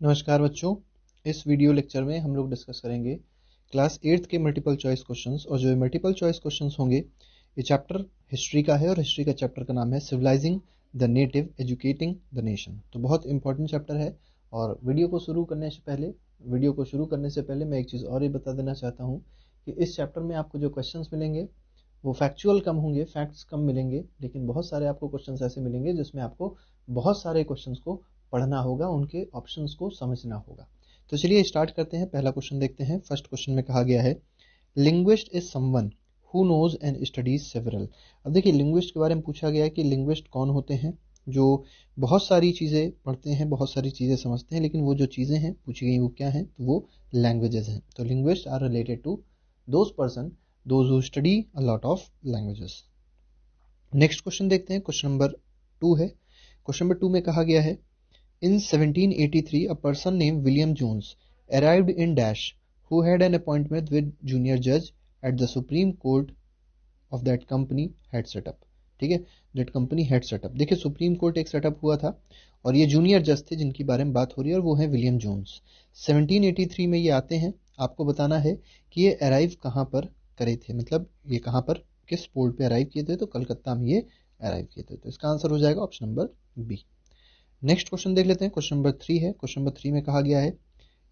नमस्कार बच्चों। इस वीडियो लेक्चर में हम लोग डिस्कस करेंगे क्लास 8th के मल्टीपल चॉइस क्वेश्चंस। और जो मल्टीपल चॉइस क्वेश्चंस होंगे, ये चैप्टर हिस्ट्री का है और हिस्ट्री का चैप्टर का नाम है civilising the native educating the nation. तो बहुत इंपॉर्टेंट चैप्टर है। और वीडियो को शुरू करने से पहले मैं एक चीज़ और ये बता देना चाहता हूँ कि इस चैप्टर में आपको जो क्वेश्चंस मिलेंगे वो फैक्चुअल कम होंगे, फैक्ट्स कम मिलेंगे, लेकिन बहुत सारे आपको क्वेश्चंस ऐसे मिलेंगे जिसमें आपको बहुत सारे क्वेश्चंस को पढ़ना होगा, उनके ऑप्शंस को समझना होगा। तो चलिए स्टार्ट करते हैं। पहला क्वेश्चन देखते हैं। फर्स्ट क्वेश्चन में कहा गया है linguist is someone who knows and studies several. अब देखिए, लिंग्विस्ट के बारे में पूछा गया है कि लिंग्विस्ट कौन होते हैं जो बहुत सारी चीज़ें पढ़ते हैं, बहुत सारी चीज़ें समझते हैं, लेकिन वो जो चीज़ें हैं पूछी गई वो क्या हैं, तो वो लैंग्वेजेस हैं। तो linguist are related to those person those who study a lot of languages. Next question देखते हैं। क्वेश्चन नंबर 2 है। क्वेश्चन नंबर 2 में कहा गया है In 1783, a person named William Jones arrived in Dash, who had an appointment with junior judge at the Supreme Court of that company had set up। ठीक है, that company had set up। देखिए, supreme court एक setup हुआ था और ये junior जज थे जिनकी बारे में बात हो रही है, और वो है विलियम जोन्स। 1783 में ये आते हैं। आपको बताना है कि ये अराइव कहाँ पर करे थे, मतलब ये कहाँ पर किस पोर्ट पे अराइव किए थे, तो कलकत्ता में ये अराइव किए थे। तो इसका आंसर हो जाएगा option number B. Next question देख लेते हैं। क्वेश्चन नंबर 3 है। क्वेश्चन नंबर 3 में कहा गया है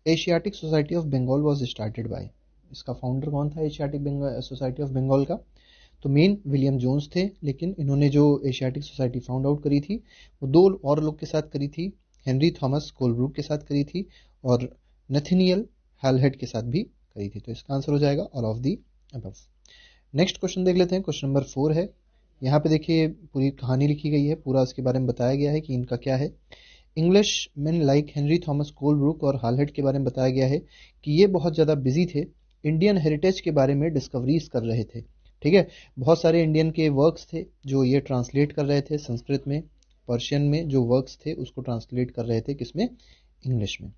Asiatic Society of Bengal was started by. इसका फाउंडर कौन था एशियाटिक सोसाइटी ऑफ बंगाल का? तो मेन विलियम जोन्स थे, लेकिन इन्होंने जो एशियाटिक सोसाइटी फाउंड आउट करी थी वो दो और लोग के साथ करी थी। हेनरी थॉमस कोलब्रुक के साथ करी थी और नथेनियल हैलहेड के साथ भी करी थी। तो इसका आंसर हो जाएगा all of the above. Next question देख लेते हैं। क्वेश्चन नंबर 4 है। यहाँ पे देखिए पूरी कहानी लिखी गई है, पूरा इसके बारे में बताया गया है कि इनका क्या है। English man like Henry Thomas Colebrook और हालहेड के बारे में बताया गया है कि ये बहुत ज़्यादा बिजी थे, इंडियन हेरिटेज के बारे में डिस्कवरीज कर रहे थे। ठीक है, बहुत सारे इंडियन के वर्क्स थे जो ये ट्रांसलेट कर रहे थे संस्कृत में, पर्शियन में जो वर्क्स थे उसको ट्रांसलेट कर रहे थे किसमें, इंग्लिश में।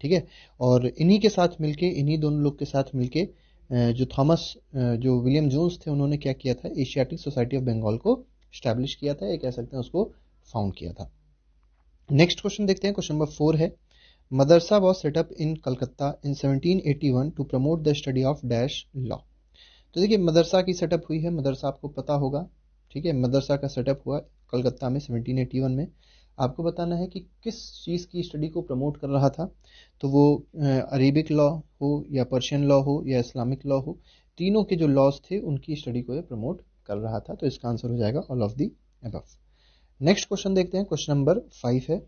ठीक है, और इन्हीं के साथ मिलके, इन्हीं दोनों लोग के साथ मिलके जो विलियम जोन्स थे उन्होंने क्या किया था, एशियाटिक सोसाइटी ऑफ बंगाल को स्टैब्लिश किया था, ये कह सकते हैं उसको फाउंड किया था। नेक्स्ट क्वेश्चन देखते हैं। क्वेश्चन नंबर 4 है मदरसा was set up in Calcutta in 1781 to promote the study of dash law. तो देखिए, मदरसा की सेटअप हुई है, मदरसा आपको पता होगा। ठीक है, मदरसा का सेटअप हुआ कलकत्ता में 1781 में। आपको बताना है कि किस चीज़ की स्टडी को प्रमोट कर रहा था। तो वो अरेबिक लॉ हो या पर्शियन लॉ हो या इस्लामिक लॉ हो, तीनों के जो लॉज थे उनकी स्टडी को ये प्रमोट कर रहा था। तो इसका आंसर हो जाएगा all of the above. Next question देखते हैं। क्वेश्चन नंबर 5 है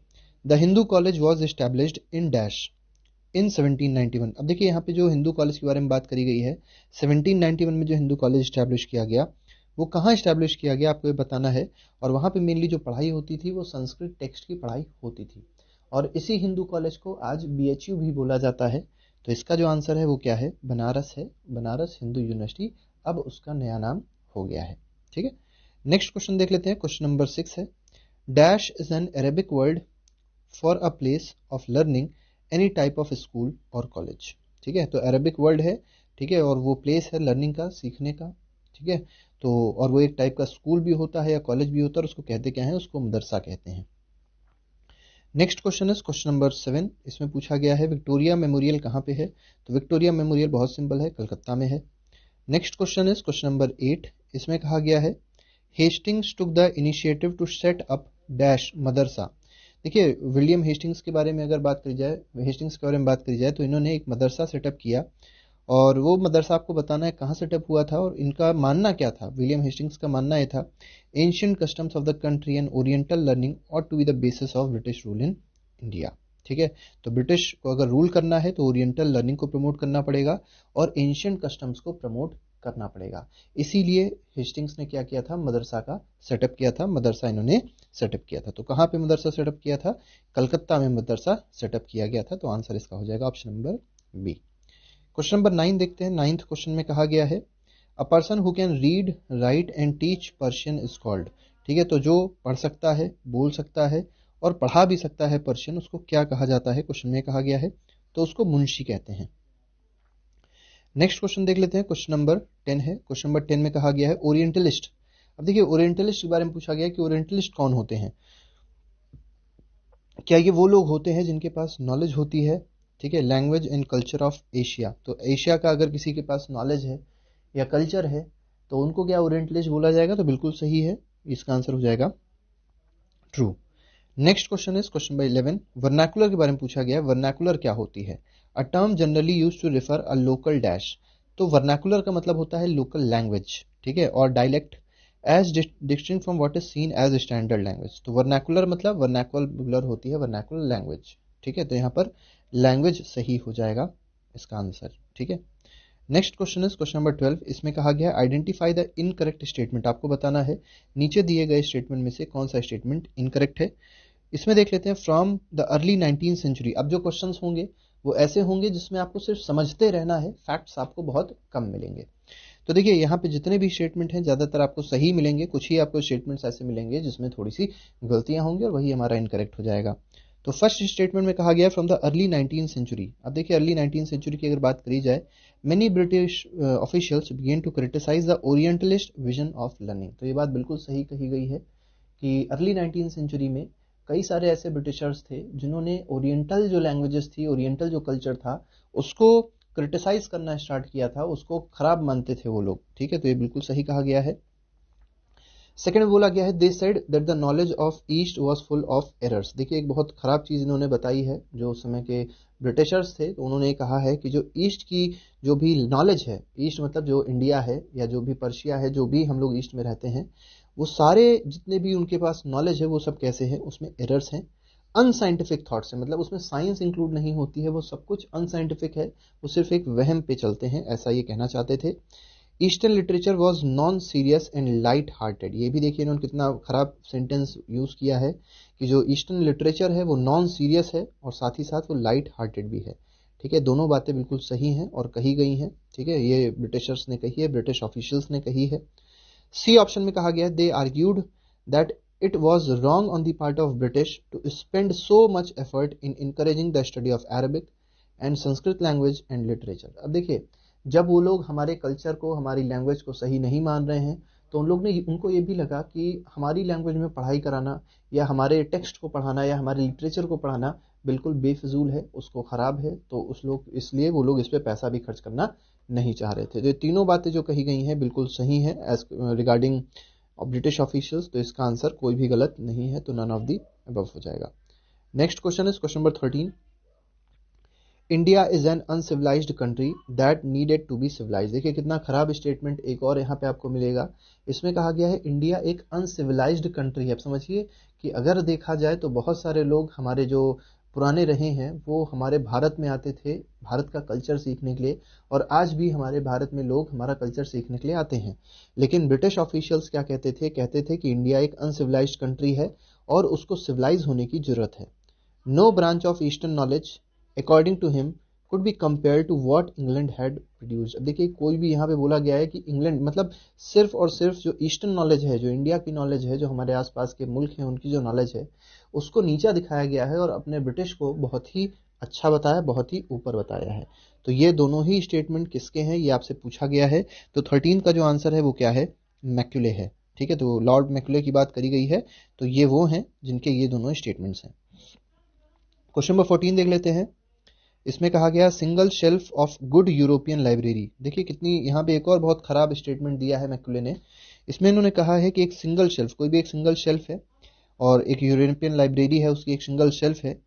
the Hindu college was established in dash in 1791। अब देखिए, यहाँ पे जो हिंदू कॉलेज के बारे में बात करी गई है, 1791 में जो हिंदू कॉलेज स्टैब्लिश किया गया वो कहाँ स्टैब्लिश किया गया आपको ये बताना है। और वहाँ पे मेनली जो पढ़ाई होती थी वो संस्कृत टेक्स्ट की पढ़ाई होती थी, और इसी हिंदू कॉलेज को आज BHU भी बोला जाता है। तो इसका जो आंसर है वो क्या है, बनारस है, बनारस हिंदू यूनिवर्सिटी अब उसका नया नाम हो गया है। ठीक है, नेक्स्ट क्वेश्चन देख लेते हैं। क्वेश्चन नंबर 6 है dash is an Arabic word for a place of learning any type of school और कॉलेज। ठीक है, तो अरेबिक वर्ड है, ठीक है, और वो प्लेस है लर्निंग का, सीखने का। ठीक है, तो और वो एक टाइप का स्कूल भी होता है या कॉलेज भी होता है, और उसको कहते क्या है, उसको मदरसा कहते हैं। नेक्स्ट क्वेश्चन है क्वेश्चन नंबर 7। इसमें पूछा गया है विक्टोरिया मेमोरियल कहाँ पे है। तो विक्टोरिया मेमोरियल बहुत सिंपल है, कलकत्ता में है। नेक्स्ट क्वेश्चन है क्वेश्चन नंबर 8। इसमें कहा गया है Hastings took the initiative to set up dash मदरसा। देखिए, विलियम हेस्टिंग्स के बारे में अगर बात करी जाए, हेस्टिंग्स के बारे में बात करी जाए, तो इन्होंने एक मदरसा सेटअप किया, और वो मदरसा आपको बताना है कहाँ सेटअप हुआ था और इनका मानना क्या था। विलियम हेस्टिंग्स का मानना ये था ancient customs of the country and oriental learning ought to be the basis of British rule in India. ठीक है, तो ब्रिटिश को अगर रूल करना है तो ओरिएंटल लर्निंग को प्रमोट करना पड़ेगा और एंशिएंट कस्टम्स को प्रमोट करना पड़ेगा। इसीलिए हेस्टिंग्स ने क्या किया था, मदरसा का सेटअप किया था, मदरसा इन्होंने सेटअप किया था। तो कहाँ पे मदरसा सेटअप किया था, कलकत्ता में मदरसा सेटअप किया गया था। तो आंसर इसका हो जाएगा option number B. Question number 9 देखते हैं। 9th क्वेश्चन में कहा गया है a person who can read write and teach Persian is called. ठीक है, तो जो पढ़ सकता है, बोल सकता है और पढ़ा भी सकता है पर्शियन, उसको क्या कहा जाता है, क्वेश्चन में कहा गया है, तो उसको मुंशी कहते हैं। नेक्स्ट क्वेश्चन देख लेते हैं। क्वेश्चन नंबर 10 है। क्वेश्चन नंबर 10 में कहा गया है ओरिएंटलिस्ट। अब देखिए, ओरिएंटलिस्ट के बारे में पूछा गया कि ओरिएंटलिस्ट कौन होते हैं। क्या ये वो लोग होते हैं जिनके पास नॉलेज होती है? ठीक है, language and culture of Asia, तो एशिया का अगर किसी के पास नॉलेज है या कल्चर है तो उनको क्या ओरिएंटलिस्ट बोला जाएगा? तो बिल्कुल सही है, इसका आंसर हो जाएगा true. Next question is question number 11, vernacular के बारे में पूछा गया है। वर्नाकुलर क्या होती है? A term generally use to refer a local dash. तो वर्नाकुलर का मतलब होता है लोकल लैंग्वेज, ठीक है, और dialect as distinct from what is seen as standard language. तो वर्नाकुलर मतलब वर्नाकुलर होती है वर्नाकुलर लैंग्वेज, ठीक है, तो यहाँ पर लैंग्वेज सही हो जाएगा इसका आंसर, ठीक है। Next question is question number 12, इसमें कहा गया आइडेंटिफाई द इनकरेक्ट स्टेटमेंट। आपको बताना है नीचे दिए गए स्टेटमेंट में से कौन सा स्टेटमेंट इनकरेक्ट है। इसमें देख लेते हैं from the early 19th century. अब जो क्वेश्चंस होंगे वो ऐसे होंगे जिसमें आपको सिर्फ समझते रहना है, फैक्ट्स आपको बहुत कम मिलेंगे। तो देखिए यहाँ पे जितने भी स्टेटमेंट हैं ज़्यादातर आपको सही मिलेंगे, कुछ ही आपको स्टेटमेंट्स ऐसे मिलेंगे जिसमें थोड़ी सी गलतियां होंगी और वही हमारा इनकरेक्ट हो जाएगा। तो फर्स्ट स्टेटमेंट में कहा गया from the early 19th century. अब देखिए अर्ली 19th सेंचुरी की अगर बात करी जाए, many British officials began to criticise the orientalist vision of learning. तो ये बात बिल्कुल सही कही गई है कि अर्ली 19th सेंचुरी में कई सारे ऐसे ब्रिटिशर्स थे जिन्होंने ओरिएंटल जो लैंग्वेजेस थी, ओरिएंटल जो कल्चर था, उसको क्रिटिसाइज करना स्टार्ट किया था, उसको खराब मानते थे वो लोग, ठीक है, तो ये बिल्कुल सही कहा गया है। सेकंड बोला गया है they said that the knowledge of east was full of errors. देखिए एक बहुत खराब चीज इन्होंने बताई है, जो उस समय के ब्रिटिशर्स थे, तो उन्होंने कहा है कि जो ईस्ट की जो भी नॉलेज है, ईस्ट मतलब जो इंडिया है या जो भी पर्शिया है, जो भी हम लोग ईस्ट में रहते हैं, वो सारे जितने भी उनके पास नॉलेज है वो सब कैसे है, उसमें एरर्स हैं, अनसाइंटिफिक थॉट्स है, मतलब उसमें साइंस इंक्लूड नहीं होती है, वो सब कुछ अनसाइंटिफिक है, वो सिर्फ एक वहम पे चलते हैं, ऐसा ये कहना चाहते थे। Eastern literature was non serious and light hearted. ये भी देखिए इन्होंने कितना खराब सेंटेंस यूज किया है कि जो ईस्टर्न लिटरेचर है वो नॉन सीरियस है और साथ ही साथ वो लाइट हार्टेड भी है, ठीक है, दोनों बातें बिल्कुल सही हैं और कही गई हैं, ठीक है, ये ब्रिटिशर्स ने कही है, ब्रिटिश ऑफिशियल्स ने कही है। सी ऑप्शन में कहा गया they argued that it was wrong on the part of British to spend so much effort in encouraging the study of Arabic and Sanskrit language and literature. अब देखिए जब वो लोग हमारे कल्चर को, हमारी लैंग्वेज को सही नहीं मान रहे हैं, तो उन लोग ने, उनको ये भी लगा कि हमारी लैंग्वेज में पढ़ाई कराना या हमारे टेक्स्ट को पढ़ाना या हमारे लिटरेचर को पढ़ाना बिल्कुल बेफिजूल है, उसको खराब है, तो उस लोग इसलिए वो लोग इस पर पैसा भी खर्च करना नहीं चाह रहे थे। तो ये तीनों बातें जो कही गई हैं बिल्कुल सही हैं एज रिगार्डिंग ब्रिटिश ऑफिशियल्स, तो इसका आंसर कोई भी गलत नहीं है, तो नन ऑफ दी अबव हो जाएगा। Next question is question number 13, India is an uncivilised country that needed to be civilise. देखिए कितना खराब स्टेटमेंट एक और यहाँ पे आपको मिलेगा। इसमें कहा गया है इंडिया एक अनसिविलाइज्ड कंट्री है। अब समझिए कि अगर देखा जाए तो बहुत सारे लोग हमारे जो पुराने रहे हैं वो हमारे भारत में आते थे भारत का कल्चर सीखने के लिए, और आज भी हमारे भारत में लोग हमारा कल्चर सीखने के लिए आते हैं। लेकिन ब्रिटिश ऑफिशियल्स क्या कहते थे कि इंडिया एक अनसिविलाइज्ड कंट्री है और उसको सिविलाइज होने की जरूरत है। No branch of eastern knowledge according to him could be compare to what England had produced. अब देखिए कोई भी यहाँ पे बोला गया है कि इंग्लैंड मतलब सिर्फ और सिर्फ जो ईस्टर्न नॉलेज है, जो इंडिया की नॉलेज है, जो हमारे आसपास के मुल्क हैं उनकी जो नॉलेज है, उसको नीचा दिखाया गया है और अपने ब्रिटिश को बहुत ही अच्छा बताया, बहुत ही ऊपर बताया है। तो ये दोनों ही स्टेटमेंट किसके हैं ये आपसे पूछा गया है। तो 13 का जो आंसर है वो क्या है? मैक्यूले है, ठीक है, तो लॉर्ड मैक्यूले की बात करी गई है, तो ये वो हैं जिनके ये दोनों स्टेटमेंट्स हैं। क्वेश्चन नंबर 14 देख लेते हैं। इसमें कहा गया single shelf of good European library. देखिए कितनी यहाँ पे एक और बहुत खराब स्टेटमेंट दिया है मैक्यूले ने। इसमें इन्होंने कहा है कि एक सिंगल शेल्फ, कोई भी एक सिंगल शेल्फ है और एक यूरोपियन लाइब्रेरी है, उसकी एक सिंगल शेल्फ है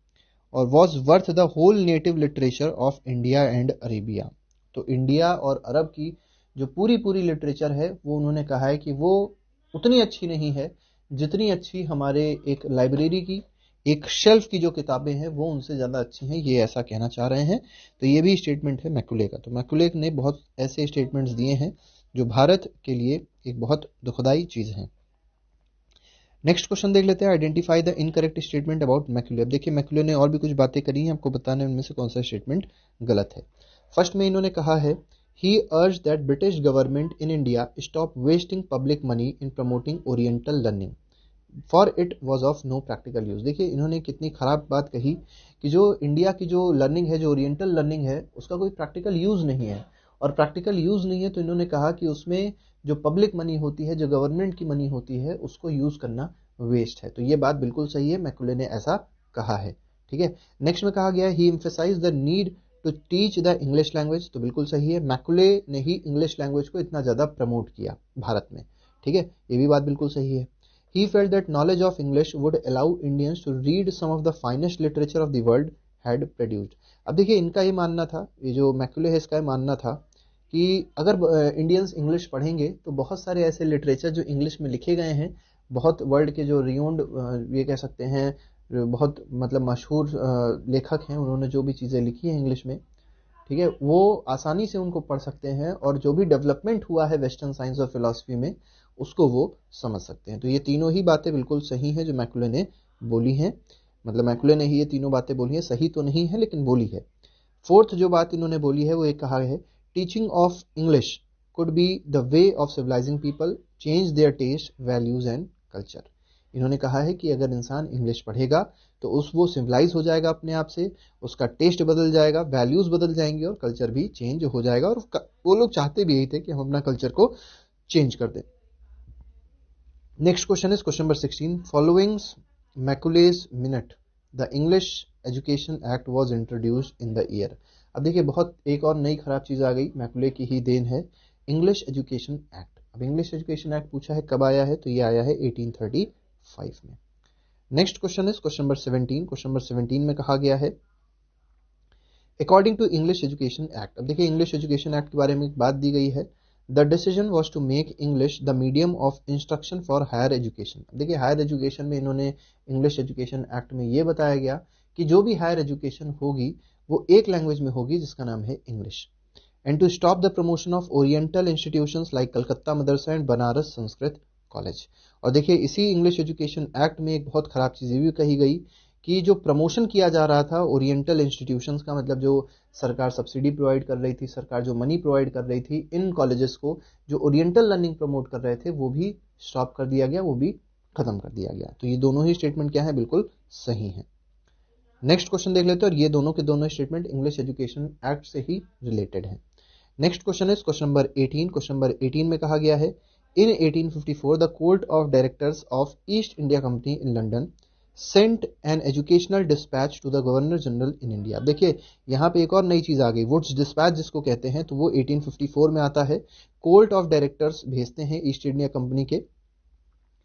और was worth the whole native literature of India and Arabia. तो इंडिया और अरब की जो पूरी पूरी लिटरेचर है वो उन्होंने कहा है कि वो उतनी अच्छी नहीं है जितनी अच्छी हमारे एक लाइब्रेरी की एक शेल्फ की जो किताबें हैं वो उनसे ज़्यादा अच्छी हैं, ये ऐसा कहना चाह रहे हैं। तो ये भी स्टेटमेंट है मैक्यूले का। तो मैक्यूले ने बहुत ऐसे स्टेटमेंट्स दिए हैं जो भारत के लिए एक बहुत दुखदाई चीज़ है। नेक्स्ट क्वेश्चन देख लेते हैं, identify the incorrect statement about Macaulay. अब देखिए मैक्यूले ने और भी कुछ बातें करी हैं, आपको बताने उनमें से कौन सा स्टेटमेंट गलत है। फर्स्ट में इन्होंने कहा है he urged that British government in India stop wasting public money in promoting oriental learning for it was of no practical use. देखिए इन्होंने कितनी खराब बात कही कि जो इंडिया की जो लर्निंग है, जो ओरिएंटल लर्निंग है, उसका कोई प्रैक्टिकल यूज नहीं है, और प्रैक्टिकल यूज नहीं है तो इन्होंने कहा कि उसमें जो पब्लिक मनी होती है, जो गवर्नमेंट की मनी होती है, उसको यूज करना वेस्ट है। तो ये बात बिल्कुल सही है, मैक्यूले ने ऐसा कहा है। ठीक है, नेक्स्ट में कहा गया है he emphasise the need to teach the English language, तो बिल्कुल सही है, मैकुले ने ही इंग्लिश लैंग्वेज को इतना ज्यादा प्रमोट किया भारत में। ठीक है, ये भी बात बिल्कुल सही है। He felt that knowledge of English would allow Indians to read some of the finest literature of the world had produced. अब देखिए इनका ही मानना था, ये जो मैकुले है इसका मानना था कि अगर इंडियंस इंग्लिश पढ़ेंगे तो बहुत सारे ऐसे लिटरेचर जो इंग्लिश में लिखे गए हैं, बहुत वर्ल्ड के जो रियोन्ड ये कह सकते हैं बहुत मतलब मशहूर लेखक हैं, उन्होंने जो भी चीज़ें लिखी हैं इंग्लिश में, ठीक है, वो आसानी से उनको पढ़ सकते हैं और जो भी डेवलपमेंट हुआ है वेस्टर्न साइंस और फिलॉसफी में उसको वो समझ सकते हैं। तो ये तीनों ही बातें बिल्कुल सही हैं जो मैकुले ने बोली हैं, मतलब मैकुले ने ही ये तीनों बातें बोली हैं, सही तो नहीं है लेकिन बोली है। फोर्थ जो बात इन्होंने बोली है वो एक कहा है teaching of English could be the way of civilising people, change their taste, values and culture. इन्होंने कहा है कि अगर इंसान इंग्लिश पढ़ेगा तो वो सिविलाइज हो जाएगा अपने आप से, उसका टेस्ट बदल जाएगा, वैल्यूज बदल जाएंगे और कल्चर भी चेंज हो जाएगा। और वो लोग चाहते भी यही थे कि हम अपना कल्चर को चेंज कर दें। Next question is question number 16, following Macaulay's minute the English education act was introduced in the year. अब देखिए बहुत एक और नई खराब चीज आ गई, मैकुले की ही देन है, इंग्लिश एजुकेशन एक्ट। अब इंग्लिश एजुकेशन एक्ट पूछा है कब आया है, तो ये आया है 1835 में। Next question is question number 17, question number 17 में कहा गया है according to English education act. अब देखिए इंग्लिश एजुकेशन एक्ट के बारे में एक बात दी गई है, the decision was to make English the medium of instruction for higher education. देखिए हायर एजुकेशन में इन्होंने इंग्लिश एजुकेशन एक्ट में ये बताया गया कि जो भी हायर एजुकेशन होगी वो एक लैंग्वेज में होगी जिसका नाम है English, and to stop the promotion of oriental institutions like Calcutta Madrasa and Banaras Sanskrit college. और देखिए इसी इंग्लिश एजुकेशन एक्ट में एक बहुत खराब चीज़ भी कही गई कि जो प्रमोशन किया जा रहा था ओरिएंटल इंस्टीट्यूशंस का, मतलब जो सरकार सब्सिडी प्रोवाइड कर रही थी, सरकार जो मनी प्रोवाइड कर रही थी इन कॉलेजेस को, जो ओरिएंटल लर्निंग प्रमोट कर रहे थे वो भी स्टॉप कर दिया गया, वो भी खत्म कर दिया गया। तो ये दोनों ही स्टेटमेंट क्या है, बिल्कुल सही है। नेक्स्ट क्वेश्चन देख लेते हैं, और ये दोनों के दोनों स्टेटमेंट इंग्लिश एजुकेशन एक्ट से ही रिलेटेड है। Next question is question number 18, question number 18 में कहा गया है in 1854 the court of directors of East India company in London sent an educational dispatch to the governor general in India. देखिए यहाँ पे एक और नई चीज आ गई, वुड्स डिस्पैच जिसको कहते हैं, तो वो 1854 में आता है। कोर्ट ऑफ डायरेक्टर्स भेजते हैं ईस्ट इंडिया कंपनी के,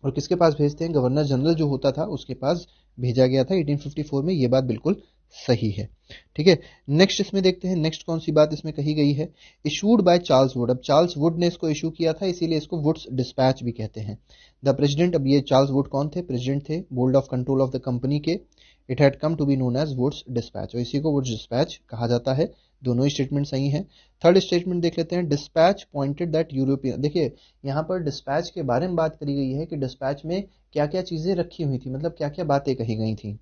और किसके पास भेजते हैं, गवर्नर जनरल जो होता था उसके पास भेजा गया था 1854 में। ये बात बिल्कुल सही है। ठीक है, नेक्स्ट इसमें देखते हैं, नेक्स्ट कौन सी बात इसमें कही गई है, इशूड बाय चार्ल्स वुड। अब चार्ल्स वुड ने इसको इशू किया था, इसीलिए इसको वुड्स डिस्पैच भी कहते हैं। द प्रेसिडेंट, अब ये चार्ल्स वुड कौन थे, प्रेसिडेंट थे, board of control of the company के। It had come to be known as Wood's dispatch, और इसी को वुड्स डिस्पैच कहा जाता है। दोनों ही स्टेटमेंट सही हैं। थर्ड स्टेटमेंट देख लेते हैं, डिस्पैच पॉइंटेड दैट यूरोपियन। देखिए यहाँ पर डिस्पैच के बारे में बात करी गई है कि डिस्पैच में क्या क्या चीजें रखी हुई थी, मतलब क्या क्या बातें कही गई थी।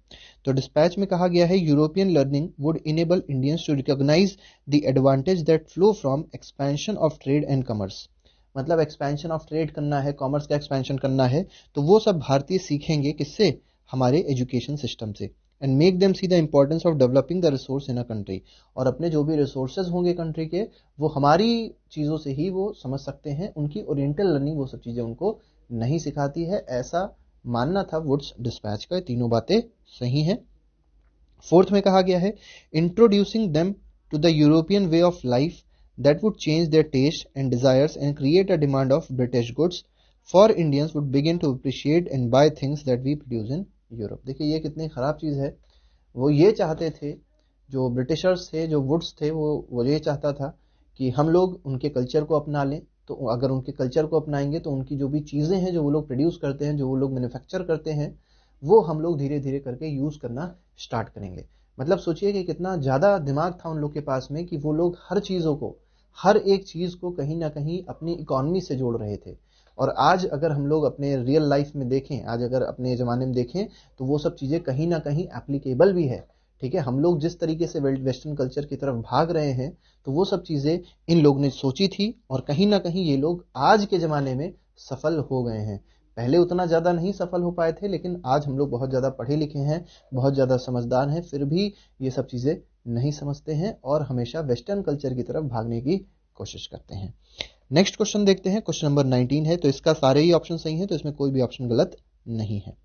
तो डिस्पैच में कहा गया है European learning would enable Indians to recognise the advantage that flow from expansion of trade and commerce. मतलब एक्सपेंशन ऑफ ट्रेड करना है, कॉमर्स का एक्सपेंशन करना है, तो वो सब भारतीय सीखेंगे किससे, हमारे एजुकेशन सिस्टम से। And make them see the importance of developing the resource in a country, और अपने जो भी रिसोर्सेज होंगे कंट्री के वो हमारी चीज़ों से ही वो समझ सकते हैं, उनकी ओरिएंटल लर्निंग वो सब चीज़ें उनको नहीं सिखाती है, ऐसा मानना था वुड्स डिस्पैच का। तीनों बातें सही हैं। फोर्थ में कहा गया है introducing them to the European way of life that would change their taste and desires and create a demand of British goods for Indians would begin to appreciate and buy things that we produce in Europe. देखिए ये कितनी खराब चीज़ है, वो ये चाहते थे, जो ब्रिटिशर्स थे, जो वुड्स थे, वो ये चाहता था कि हम लोग उनके कल्चर को अपना लें। तो अगर उनके कल्चर को अपनाएंगे तो उनकी जो भी चीज़ें हैं जो वो लोग प्रोड्यूस करते हैं, जो वो लोग मैन्युफैक्चर करते हैं, वो हम लोग धीरे धीरे करके यूज़ करना स्टार्ट करेंगे। मतलब सोचिए कि कितना ज़्यादा दिमाग था उन लोग के पास में कि वो लोग हर चीज़ों को, हर एक चीज़ को कहीं ना कहीं अपनी इकॉनमी से जोड़ रहे थे। और आज अगर हम लोग अपने रियल लाइफ में देखें, आज अगर अपने ज़माने में देखें, तो वो सब चीज़ें कहीं ना कहीं एप्लीकेबल भी है। ठीक है, हम लोग जिस तरीके से वेस्टर्न कल्चर की तरफ भाग रहे हैं, तो वो सब चीज़ें इन लोग ने सोची थी, और कहीं ना कहीं ये लोग आज के ज़माने में सफल हो गए हैं। पहले उतना ज़्यादा नहीं सफल हो पाए थे, लेकिन आज हम लोग बहुत ज़्यादा पढ़े लिखे हैं, बहुत ज़्यादा समझदार हैं, फिर भी ये सब चीज़ें नहीं समझते हैं और हमेशा वेस्टर्न कल्चर की तरफ भागने की कोशिश करते हैं। नेक्स्ट क्वेश्चन देखते हैं, क्वेश्चन नंबर 19 है, तो इसका सारे ही ऑप्शन सही हैं, तो इसमें कोई भी ऑप्शन गलत नहीं है।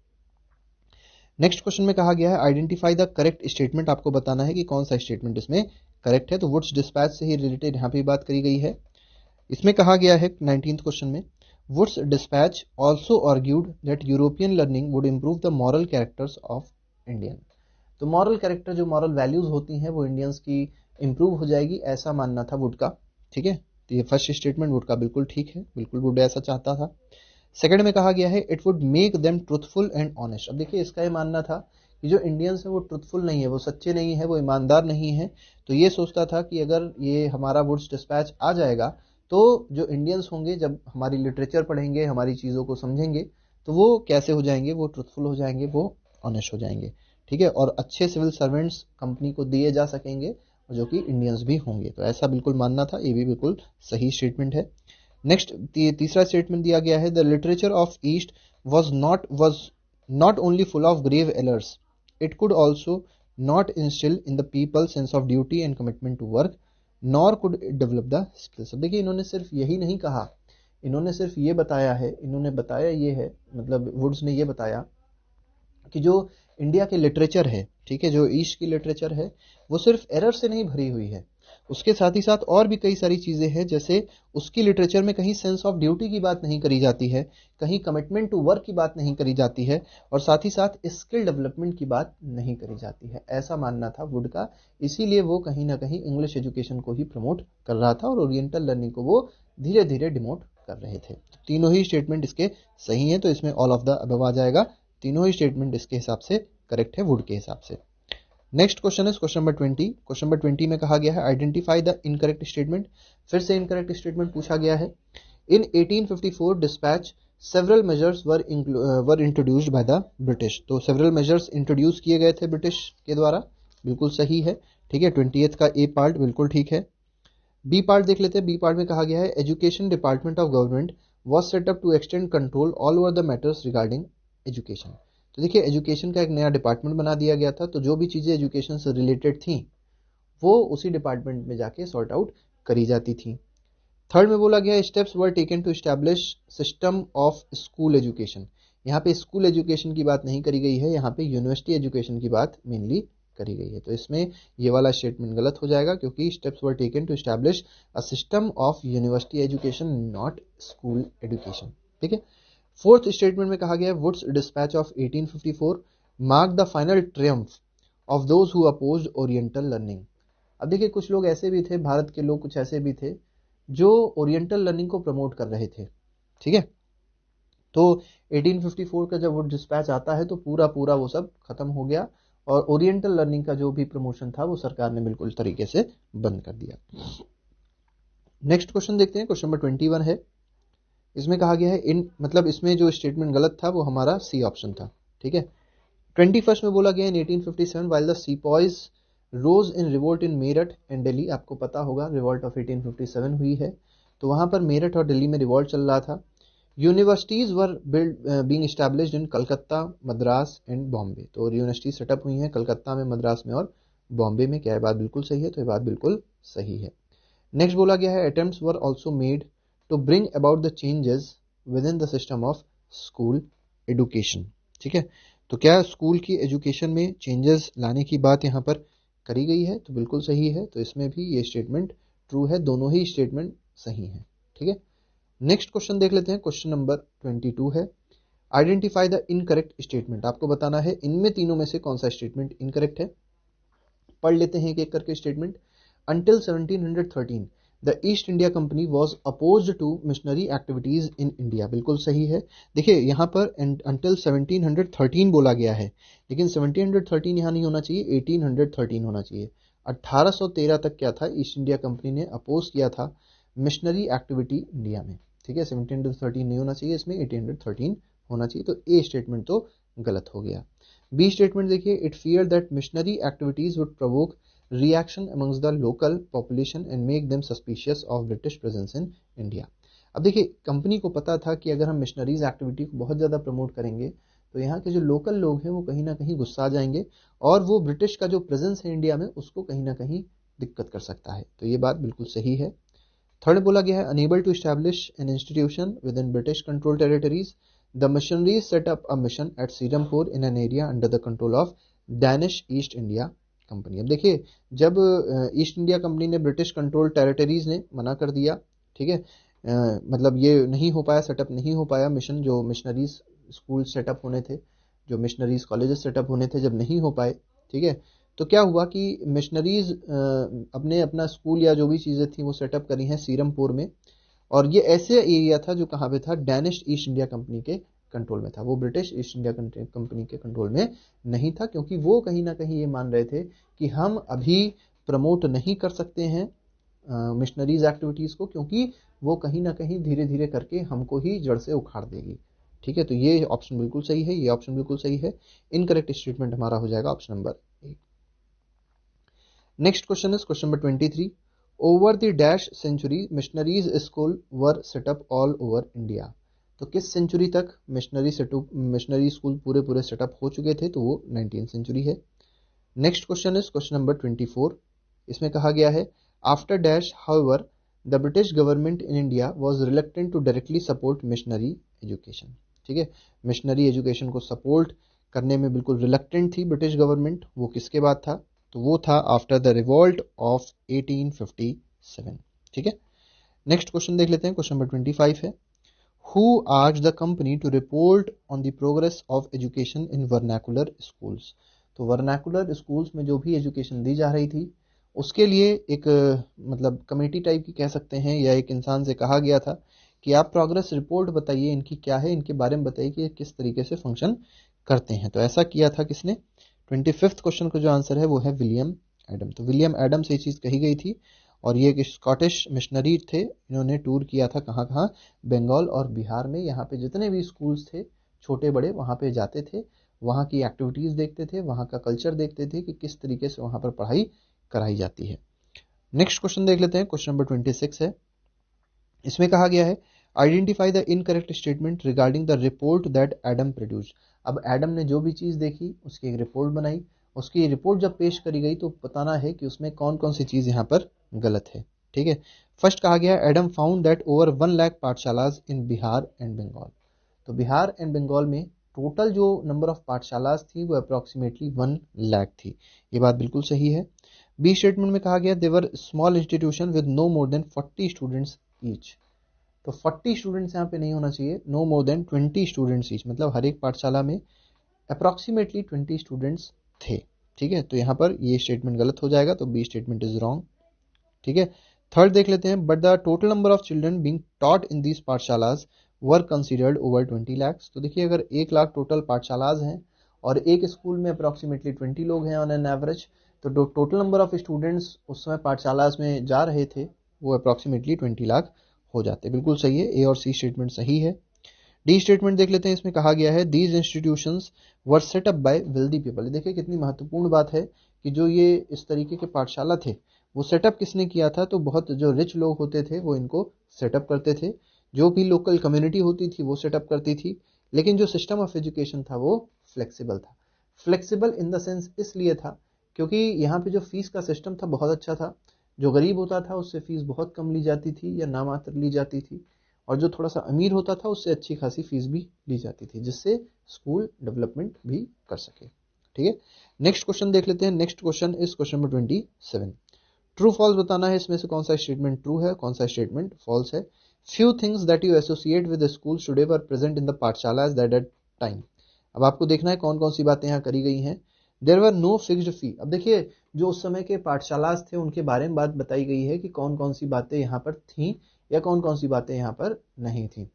नेक्स्ट क्वेश्चन में कहा गया है आइडेंटिफाई द करेक्ट स्टेटमेंट। आपको बताना है कि कौन सा स्टेटमेंट इसमें करेक्ट है। तो वुड्स डिस्पैच से ही रिलेटेड यहाँ पे बात करी गई है। इसमें कहा गया है 19th क्वेश्चन में, Wood's dispatch also argued that European learning would improve the moral characters of Indian. तो मॉरल कैरेक्टर, जो मॉरल वैल्यूज होती हैं वो इंडियंस की इंप्रूव हो जाएगी, ऐसा मानना था वुड का। ठीक है, तो ये फर्स्ट स्टेटमेंट वुड का बिल्कुल ठीक है, बिल्कुल वुड ऐसा चाहता था। सेकंड में कहा गया है it would make them truthful and honest. अब देखिए, इसका ये मानना था कि जो इंडियंस है वो ट्रुथफुल नहीं है, वो सच्चे नहीं है, वो ईमानदार नहीं है। तो ये सोचता था कि अगर ये हमारा वुड्स डिस्पैच आ जाएगा तो जो इंडियंस होंगे जब हमारी लिटरेचर पढ़ेंगे, हमारी चीज़ों को समझेंगे, तो वो कैसे हो जाएंगे, वो ट्रुथफुल हो जाएंगे, वो ऑनेस्ट हो जाएंगे। ठीक है, और अच्छे सिविल सर्वेंट्स कंपनी को दिए जा सकेंगे जो कि इंडियंस भी होंगे। तो ऐसा बिल्कुल मानना था, ये भी बिल्कुल सही स्टेटमेंट है। नेक्स्ट तीसरा स्टेटमेंट दिया गया है the literature of east was not only full of grave errors, it could also not instill in the people sense of duty and commitment to work, nor could it develop the skills। अब देखिए, इन्होंने सिर्फ यही नहीं कहा, इन्होंने सिर्फ ये बताया है, इन्होंने बताया ये है, मतलब वुड्स ने ये बताया कि जो इंडिया के लिटरेचर है, ठीक है, जो ईस्ट की लिटरेचर है, वो सिर्फ एरर से नहीं भरी हुई है, उसके साथ ही साथ और भी कई सारी चीज़ें हैं। जैसे उसकी लिटरेचर में कहीं सेंस ऑफ ड्यूटी की बात नहीं करी जाती है, कहीं कमिटमेंट टू वर्क की बात नहीं करी जाती है, और साथ ही साथ स्किल डेवलपमेंट की बात नहीं करी जाती है, ऐसा मानना था वुड का। इसीलिए वो कहीं ना कहीं इंग्लिश एजुकेशन को ही प्रमोट कर रहा था और ओरिएंटल लर्निंग को वो धीरे धीरे डिमोट कर रहे थे। तीनों ही स्टेटमेंट इसके सही हैं, तो इसमें ऑल ऑफ द अबव आ जाएगा। तीनों ही स्टेटमेंट इसके हिसाब से करेक्ट है, वुड के हिसाब से। नेक्स्ट क्वेश्चन है क्वेश्चन नंबर 20। क्वेश्चन नंबर 20 में कहा गया है आइडेंटिफाई द इनकरेक्ट स्टेटमेंट। फिर से इनकरेक्ट स्टेटमेंट पूछा गया है। In 1854 dispatch several measures were introduced by the British. तो सेवरल मेजर्स इंट्रोड्यूस किए गए थे ब्रिटिश के द्वारा, बिल्कुल सही है। ठीक है, 20th का ए पार्ट बिल्कुल ठीक है। बी पार्ट देख लेते हैं। बी पार्ट में कहा गया है education department of government was set up to extend control all over the matters regarding education. तो देखिए, एजुकेशन का एक नया डिपार्टमेंट बना दिया गया था, तो जो भी चीज़ें एजुकेशन से रिलेटेड थी वो उसी डिपार्टमेंट में जाके सॉर्ट आउट करी जाती थी। थर्ड में बोला गया steps were taken to establish system of school education. यहाँ पे स्कूल एजुकेशन की बात नहीं करी गई है, यहाँ पे यूनिवर्सिटी एजुकेशन की बात मेनली करी गई है। तो इसमें ये वाला स्टेटमेंट गलत हो जाएगा, क्योंकि steps were taken to establish a system of university education, not school education. ठीक है। फोर्थ स्टेटमेंट में कहा गया Wood's dispatch of 1854 mark the final triumph of those who opposed oriental learning. अब देखिए, कुछ लोग ऐसे भी थे, भारत के लोग कुछ ऐसे भी थे जो ओरिएंटल लर्निंग को प्रमोट कर रहे थे। ठीक है, तो 1854 का जब वुड डिस्पैच आता है तो पूरा पूरा वो सब खत्म हो गया, और ओरिएंटल लर्निंग का जो भी प्रमोशन था वो सरकार ने बिल्कुल तरीके से बंद कर दिया। नेक्स्ट क्वेश्चन देखते हैं, क्वेश्चन नंबर 21 है। इसमें कहा गया है मतलब इसमें जो स्टेटमेंट गलत था वो हमारा सी ऑप्शन था। ठीक है, 21 में बोला गया in 1857 while the sepoys rose in revolt in Meerut and Delhi. आपको पता होगा रिवोल्ट ऑफ 1857 हुई है, तो वहां पर मेरठ और दिल्ली में रिवोल्ट चल रहा था। Universities were being established in Calcutta, Madras and Bombay. तो यूनिवर्सिटी सेटअप हुई हैं कलकत्ता में, मद्रास में और बॉम्बे में। क्या ये बात बिल्कुल सही है? तो ये बात बिल्कुल सही है। नेक्स्ट बोला गया है attempts were also made to bring about the changes within the system of school education. ठीक है, तो क्या स्कूल की एजुकेशन में चेंजेस लाने की बात यहाँ पर करी गई है? तो बिल्कुल सही है, तो इसमें भी ये स्टेटमेंट ट्रू है, दोनों ही स्टेटमेंट सही है। ठीक है, नेक्स्ट क्वेश्चन देख लेते हैं, क्वेश्चन नंबर 22 है आइडेंटिफाई द इनकरेक्ट स्टेटमेंट। आपको बताना है इनमें तीनों में से कौन सा स्टेटमेंट इनकरेक्ट है। पढ़ लेते हैं एक एक करके statement. Until 1713 the East India company was opposed to missionary activities in India. बिल्कुल सही है। देखिए, यहाँ पर until 1713 बोला गया है, लेकिन 1713 यहाँ नहीं होना चाहिए, 1813 होना चाहिए। 1813 तक क्या था, ईस्ट इंडिया कंपनी ने अपोज किया था मिशनरी एक्टिविटी इंडिया में। ठीक है, 1713 नहीं होना चाहिए, इसमें 1813 होना चाहिए। तो ए स्टेटमेंट तो गलत हो गया। बी स्टेटमेंट देखिए, it fear that missionary activities would provoke reaction amongst the local population and make them suspicious of British presence in India. अब देखिए, कंपनी को पता था कि अगर हम मिशनरीज एक्टिविटी को बहुत ज़्यादा प्रमोट करेंगे तो यहाँ के जो लोकल लोग हैं वो कहीं ना कहीं गुस्सा आ जाएंगे, और वो ब्रिटिश का जो प्रेजेंस है इंडिया में उसको कहीं ना कहीं दिक्कत कर सकता है। तो ये बात बिल्कुल सही है। थर्ड बोला गया है unable to establish an institution within British control territories the missionaries set up a mission at Serampore in an area under the control of Danish East India company. अब देखिए, जब ईस्ट इंडिया कंपनी ने British control territories ने मना कर दिया, ठीक है, मतलब ये नहीं हो पाया, सेटअप नहीं हो पाया मिशन, जो मिशनरीज स्कूल सेटअप होने थे, जो मिशनरीज कॉलेजेस सेटअप होने थे, जब नहीं हो पाए, ठीक है, तो क्या हुआ कि मिशनरीज अपने अपना स्कूल या जो भी चीज़ें थी वो सेटअप करी हैं सीरमपुर में। और ये ऐसे एरिया था जो कहाँ पे था, डैनिश ईस्ट इंडिया कंपनी के कंट्रोल में था, वो ब्रिटिश ईस्ट इंडिया कंपनी के कंट्रोल में नहीं था, क्योंकि वो कहीं ना कहीं ये मान रहे थे कि हम अभी प्रमोट नहीं कर सकते हैं मिशनरीज एक्टिविटीज़ को, क्योंकि वो कहीं ना कहीं धीरे धीरे करके हमको ही जड़ से उखाड़ देगी। ठीक है, तो ये ऑप्शन बिल्कुल सही है, ये ऑप्शन बिल्कुल सही है। इनकरेक्ट स्टेटमेंट हमारा हो जाएगा option number 8। Next question is question number 23। Over the dash century missionaries school were set up all over India. तो किस सेंचुरी तक मिशनरी स्कूल पूरे पूरे सेटअप हो चुके थे, तो वो 19th सेंचुरी है। Next question is question number 24। इसमें कहा गया है after dash however the British government in India was reluctant to directly support missionary education. ठीक है, मिशनरी एजुकेशन को सपोर्ट करने में बिल्कुल रिलक्टेंट थी ब्रिटिश गवर्नमेंट। वो किसके बाद था, तो वो था आफ्टर द रिवॉल्ट ऑफ 1857। ठीक है, नेक्स्ट क्वेश्चन देख लेते हैं, क्वेश्चन नंबर 25 है who asked the company to report on the progress of education in vernacular schools. तो वर्नाकुलर स्कूल्स में जो भी एजुकेशन दी जा रही थी उसके लिए एक मतलब कमेटी टाइप की कह सकते हैं, या एक इंसान से कहा गया था कि आप प्रोग्रेस रिपोर्ट बताइए, इनकी क्या है, इनके बारे में बताइए कि किस तरीके से फंक्शन करते हैं। तो ऐसा किया था किसने, 25th क्वेश्चन का जो आंसर है वो है विलियम एडम। तो विलियम एडम से ये चीज़ कही गई थी, और ये एक स्कॉटिश मिशनरी थे, इन्होंने टूर किया था कहाँ कहाँ, बंगाल और बिहार में। यहाँ पे जितने भी स्कूल्स थे छोटे बड़े, वहाँ पे जाते थे, वहाँ की एक्टिविटीज़ देखते थे, वहाँ का कल्चर देखते थे कि किस तरीके से वहाँ पर पढ़ाई कराई जाती है। नेक्स्ट क्वेश्चन देख लेते हैं, क्वेश्चन नंबर 26 है। इसमें कहा गया है identify the incorrect statement regarding the report that Adam produced. अब एडम ने जो भी चीज़ देखी उसकी एक रिपोर्ट बनाई, उसकी रिपोर्ट जब पेश करी गई तो बताना है कि उसमें कौन कौन सी चीज़ यहाँ पर गलत है। ठीक है, फर्स्ट कहा गया Adam found that over 1 lakh पाठशालाज इन बिहार एंड बंगाल। तो बिहार एंड बंगाल में टोटल जो नंबर ऑफ पाठशालाज थी वो अप्रॉक्सीमेटली 1 लाख थी। ये बात बिल्कुल सही है। बी स्टेटमेंट में कहा गया there were small institution with no more than 40 students each. तो 40 स्टूडेंट्स यहाँ पे नहीं होना चाहिए, no more than 20 students each, मतलब हर एक पाठशाला में अप्रॉक्सीमेटली 20 स्टूडेंट्स थे। ठीक है, तो यहाँ पर ये स्टेटमेंट गलत हो जाएगा, तो बी स्टेटमेंट इज रॉन्ग। ठीक है, थर्ड देख लेते हैं but the total number of children being taught in these पाठशालाज वर कंसिडर्ड ओवर 20 lakhs। तो देखिए, अगर 1 लाख टोटल पाठशालाज हैं और एक स्कूल में अप्रॉक्सीमेटली 20 लोग हैं ऑन एन एवरेज, तो टोटल नंबर ऑफ स्टूडेंट्स उस समय पाठशालाज में जा रहे थे वो अप्रॉक्सीमेटली 20 लाख हो जाते। बिल्कुल सही है, ए और सी स्टेटमेंट सही है। डी स्टेटमेंट देख लेते हैं, इसमें कहा गया है these institutions were set up by wealthy people. देखिए कितनी महत्वपूर्ण बात है कि जो ये इस तरीके के पाठशाला थे वो सेटअप किसने किया था, तो बहुत जो रिच लोग होते थे वो इनको सेटअप करते थे, जो भी लोकल कम्युनिटी होती थी वो सेटअप करती थी। लेकिन जो सिस्टम ऑफ एजुकेशन था वो फ्लेक्सिबल था। फ्लेक्सिबल इन द सेंस इसलिए था क्योंकि यहाँ पे जो फीस का सिस्टम था बहुत अच्छा था। जो गरीब होता था उससे फीस बहुत कम ली जाती थी या नामात्र ली जाती थी, और जो थोड़ा सा अमीर होता था उससे अच्छी खासी फीस भी ली जाती थी, जिससे स्कूल डेवलपमेंट भी कर सके। ठीक है, नेक्स्ट क्वेश्चन देख लेते हैं। Next question is question number 27। True false बताना है, इसमें से कौन सा स्टेटमेंट ट्रू है, कौन सा स्टेटमेंट फॉल्स है। Few things that you associate with schools today were present in the पाठशालाज दैट एट टाइम। अब आपको देखना है कौन कौन सी बातें यहाँ करी गई हैं। देयर वर नो फिक्स्ड फी। अब देखिए, जो उस समय के पाठशालाज थे उनके बारे में बात बताई गई है कि कौन कौन सी बातें यहाँ पर थीं या कौन कौन सी बातें यहाँ पर नहीं थी।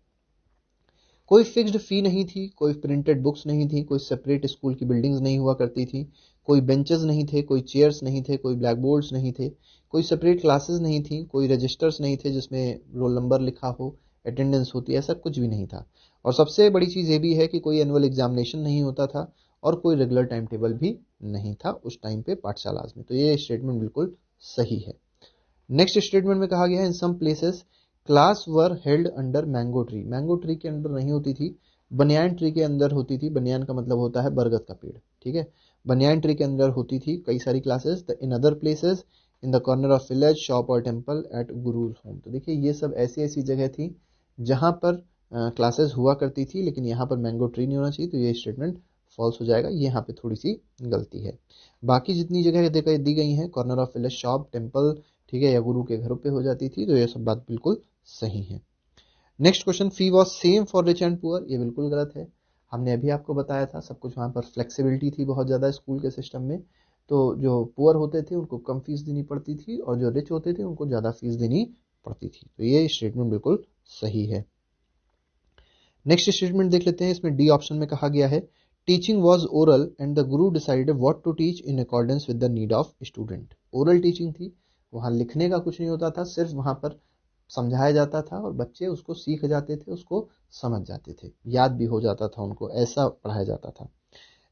कोई फिक्स्ड फी नहीं थी, कोई प्रिंटेड बुक्स नहीं थी, कोई सेपरेट स्कूल की बिल्डिंग्स नहीं हुआ करती थी, कोई बेंचेस नहीं थे, कोई चेयर्स नहीं थे, कोई ब्लैक बोर्ड्स नहीं थे, कोई सेपरेट क्लासेस नहीं थी, कोई रजिस्टर्स नहीं थे जिसमें रोल नंबर लिखा हो, अटेंडेंस होती, ऐसा कुछ भी नहीं था। और सबसे बड़ी चीज़ ये भी है कि कोई एनुअल एग्जामिनेशन नहीं होता था और कोई रेगुलर टाइम टेबल भी नहीं था उस टाइम पे पाठशालाज में। तो ये स्टेटमेंट बिल्कुल सही है। नेक्स्ट स्टेटमेंट में कहा गया है in some places class were held under mango tree. Mango tree के अंदर नहीं होती थी, बनियान ट्री के अंदर होती थी। बनियान का मतलब होता है बरगद का पेड़। ठीक है, बनियान ट्री के अंदर होती थी कई सारी classes. In other places in the corner of village shop और टेम्पल एट गुरुज होम। तो देखिए, ये सब ऐसी ऐसी जगह थी जहाँ पर क्लासेस हुआ करती थी, लेकिन यहाँ पर मैंगो ट्री नहीं होना चाहिए, तो ये स्टेटमेंट फॉल्स हो जाएगा। ये यहाँ पे थोड़ी सी गलती है। बाकी जितनी जगह दी गई हैं, corner of village, shop, temple, ठीक है, या गुरु के घरों पे हो जाती थी, तो ये सब बात बिल्कुल सही है। Next question, fee was same for rich and poor, ये बिल्कुल गलत है। हमने अभी आपको बताया था सब कुछ वहाँ पर फ्लेक्सिबिलिटी थी बहुत ज़्यादा स्कूल के सिस्टम में, तो जो पुअर होते थे उनको कम फीस देनी पड़ती थी और जो रिच होते थे उनको ज़्यादा फीस देनी पड़ती थी। तो ये स्टेटमेंट बिल्कुल सही है। नेक्स्ट स्टेटमेंट देख लेते हैं। इसमें डी ऑप्शन में कहा गया है teaching was oral and the guru decided what to teach in accordance with the need of student. Oral teaching थी, वहाँ लिखने का कुछ नहीं होता था, सिर्फ वहाँ पर समझाया जाता था और बच्चे उसको सीख जाते थे, उसको समझ जाते थे, याद भी हो जाता था उनको, ऐसा पढ़ाया जाता था।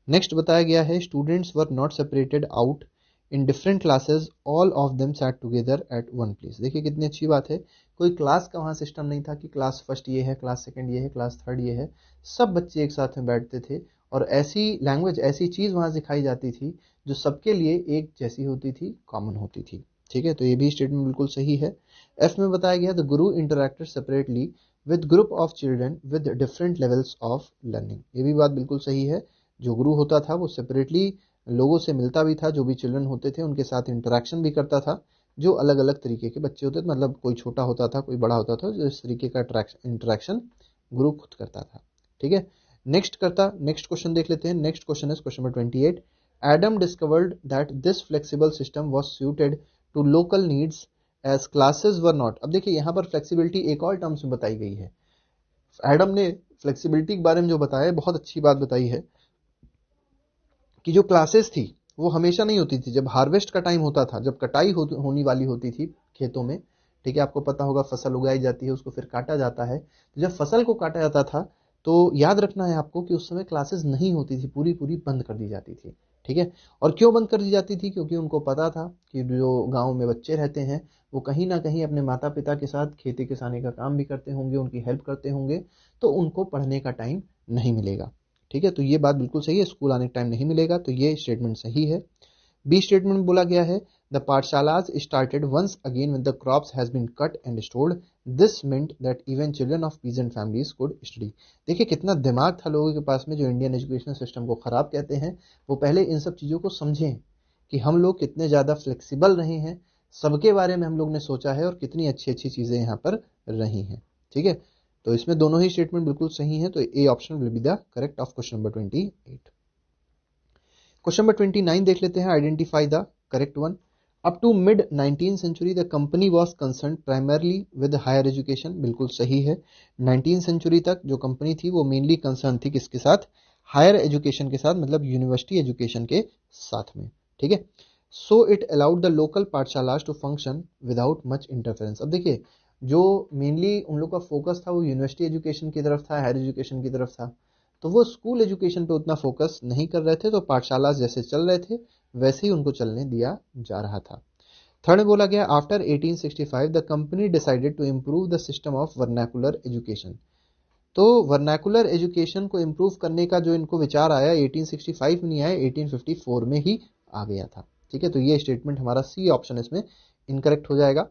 नेक्स्ट बताया गया है students were not separated out in different classes, all of them set together at one place. देखिए कितनी अच्छी बात है, कोई क्लास का वहाँ सिस्टम नहीं था कि क्लास फर्स्ट ये है, क्लास सेकंड ये है, क्लास थर्ड ये है। सब बच्चे एक साथ में बैठते थे और ऐसी लैंग्वेज, ऐसी चीज़ वहाँ सिखाई जाती थी जो सबके लिए एक जैसी होती थी, कॉमन होती थी। ठीक है, तो ये भी स्टेटमेंट बिल्कुल सही है। एफ में बताया गया the Guru interacted separately with group of children with different levels of learning. ये भी बात बिल्कुल सही है। जो गुरु होता था वो सेपरेटली लोगों से मिलता भी था, जो भी चिल्ड्रन होते थे उनके साथ इंटरेक्शन भी करता था, जो अलग अलग तरीके के बच्चे होते थे, मतलब कोई छोटा होता था, कोई बड़ा होता था, जो इस तरीके का इंटरेक्शन गुरु खुद करता था। ठीक है, नेक्स्ट क्वेश्चन देख लेते हैं। नेक्स्ट क्वेश्चन है question number 28। Adam discovered that this flexible system was suited to local needs as classes were not. अब देखिए यहाँ पर फ्लेक्सिबिलिटी एक और टर्म्स में बताई गई है। एडम ने फ्लेक्सिबिलिटी के बारे में जो बताया है, बहुत अच्छी बात बताई है कि जो क्लासेस थी वो हमेशा नहीं होती थी। जब हार्वेस्ट का टाइम होता था, जब कटाई होने वाली होती थी खेतों में, ठीक है, आपको पता होगा फसल उगाई जाती है, उसको फिर काटा जाता है, तो जब फसल को काटा जाता था तो याद रखना है आपको कि उस समय क्लासेस नहीं होती थी, पूरी पूरी बंद कर दी जाती थी। ठीक है, और क्यों बंद कर दी जाती थी? क्योंकि उनको पता था कि जो गांव में बच्चे रहते हैं वो कहीं ना कहीं अपने माता पिता के साथ खेती किसानी का काम भी करते होंगे, उनकी हेल्प करते होंगे, तो उनको पढ़ने का टाइम नहीं मिलेगा। ठीक है, तो ये बात बिल्कुल सही है, स्कूल आने का टाइम नहीं मिलेगा, तो ये स्टेटमेंट सही है। बी स्टेटमेंट में बोला गया है द पाठशालाज started once again when the crops has been cut and stored, this meant that even children of peasant families could study. देखिए कितना दिमाग था लोगों के पास में, जो इंडियन एजुकेशन सिस्टम को खराब कहते हैं, वो पहले इन सब चीज़ों को समझें कि हम लोग कितने ज़्यादा फ्लेक्सिबल रहे हैं, सबके बारे में हम लोग ने सोचा है और कितनी अच्छी अच्छी चीज़ें यहाँ पर रही हैं। ठीक है, तो इसमें दोनों ही स्टेटमेंट बिल्कुल सही हैं, तो A option will be the correct of question number 28। Question number 29 देख लेते हैं। Identify the correct one. Up to mid 19th century the company was concern primarily with higher education, बिल्कुल सही है। 19th सेंचुरी तक जो कंपनी थी वो मेनली कंसर्न थी किसके साथ? हायर एजुकेशन के साथ, मतलब यूनिवर्सिटी एजुकेशन के साथ में। ठीक है, so it allowed the local पाठशालास to function without much interference. अब देखिए जो मेनली उन लोग का फोकस था वो यूनिवर्सिटी एजुकेशन की तरफ था, हायर एजुकेशन की तरफ था, तो वो स्कूल एजुकेशन पे उतना फोकस नहीं कर रहे थे, तो पाठशाला जैसे चल रहे थे वैसे ही उनको चलने दिया जा रहा था। थर्ड में बोला गया after 1865 the company decided to improve the system of vernacular education. तो वर्नाकुलर एजुकेशन को इम्प्रूव करने का जो इनको विचार आया 1865 में नहीं आया, 1854 में ही आ गया था। ठीक है, तो ये स्टेटमेंट हमारा सी ऑप्शन इसमें इनकरेक्ट हो जाएगा।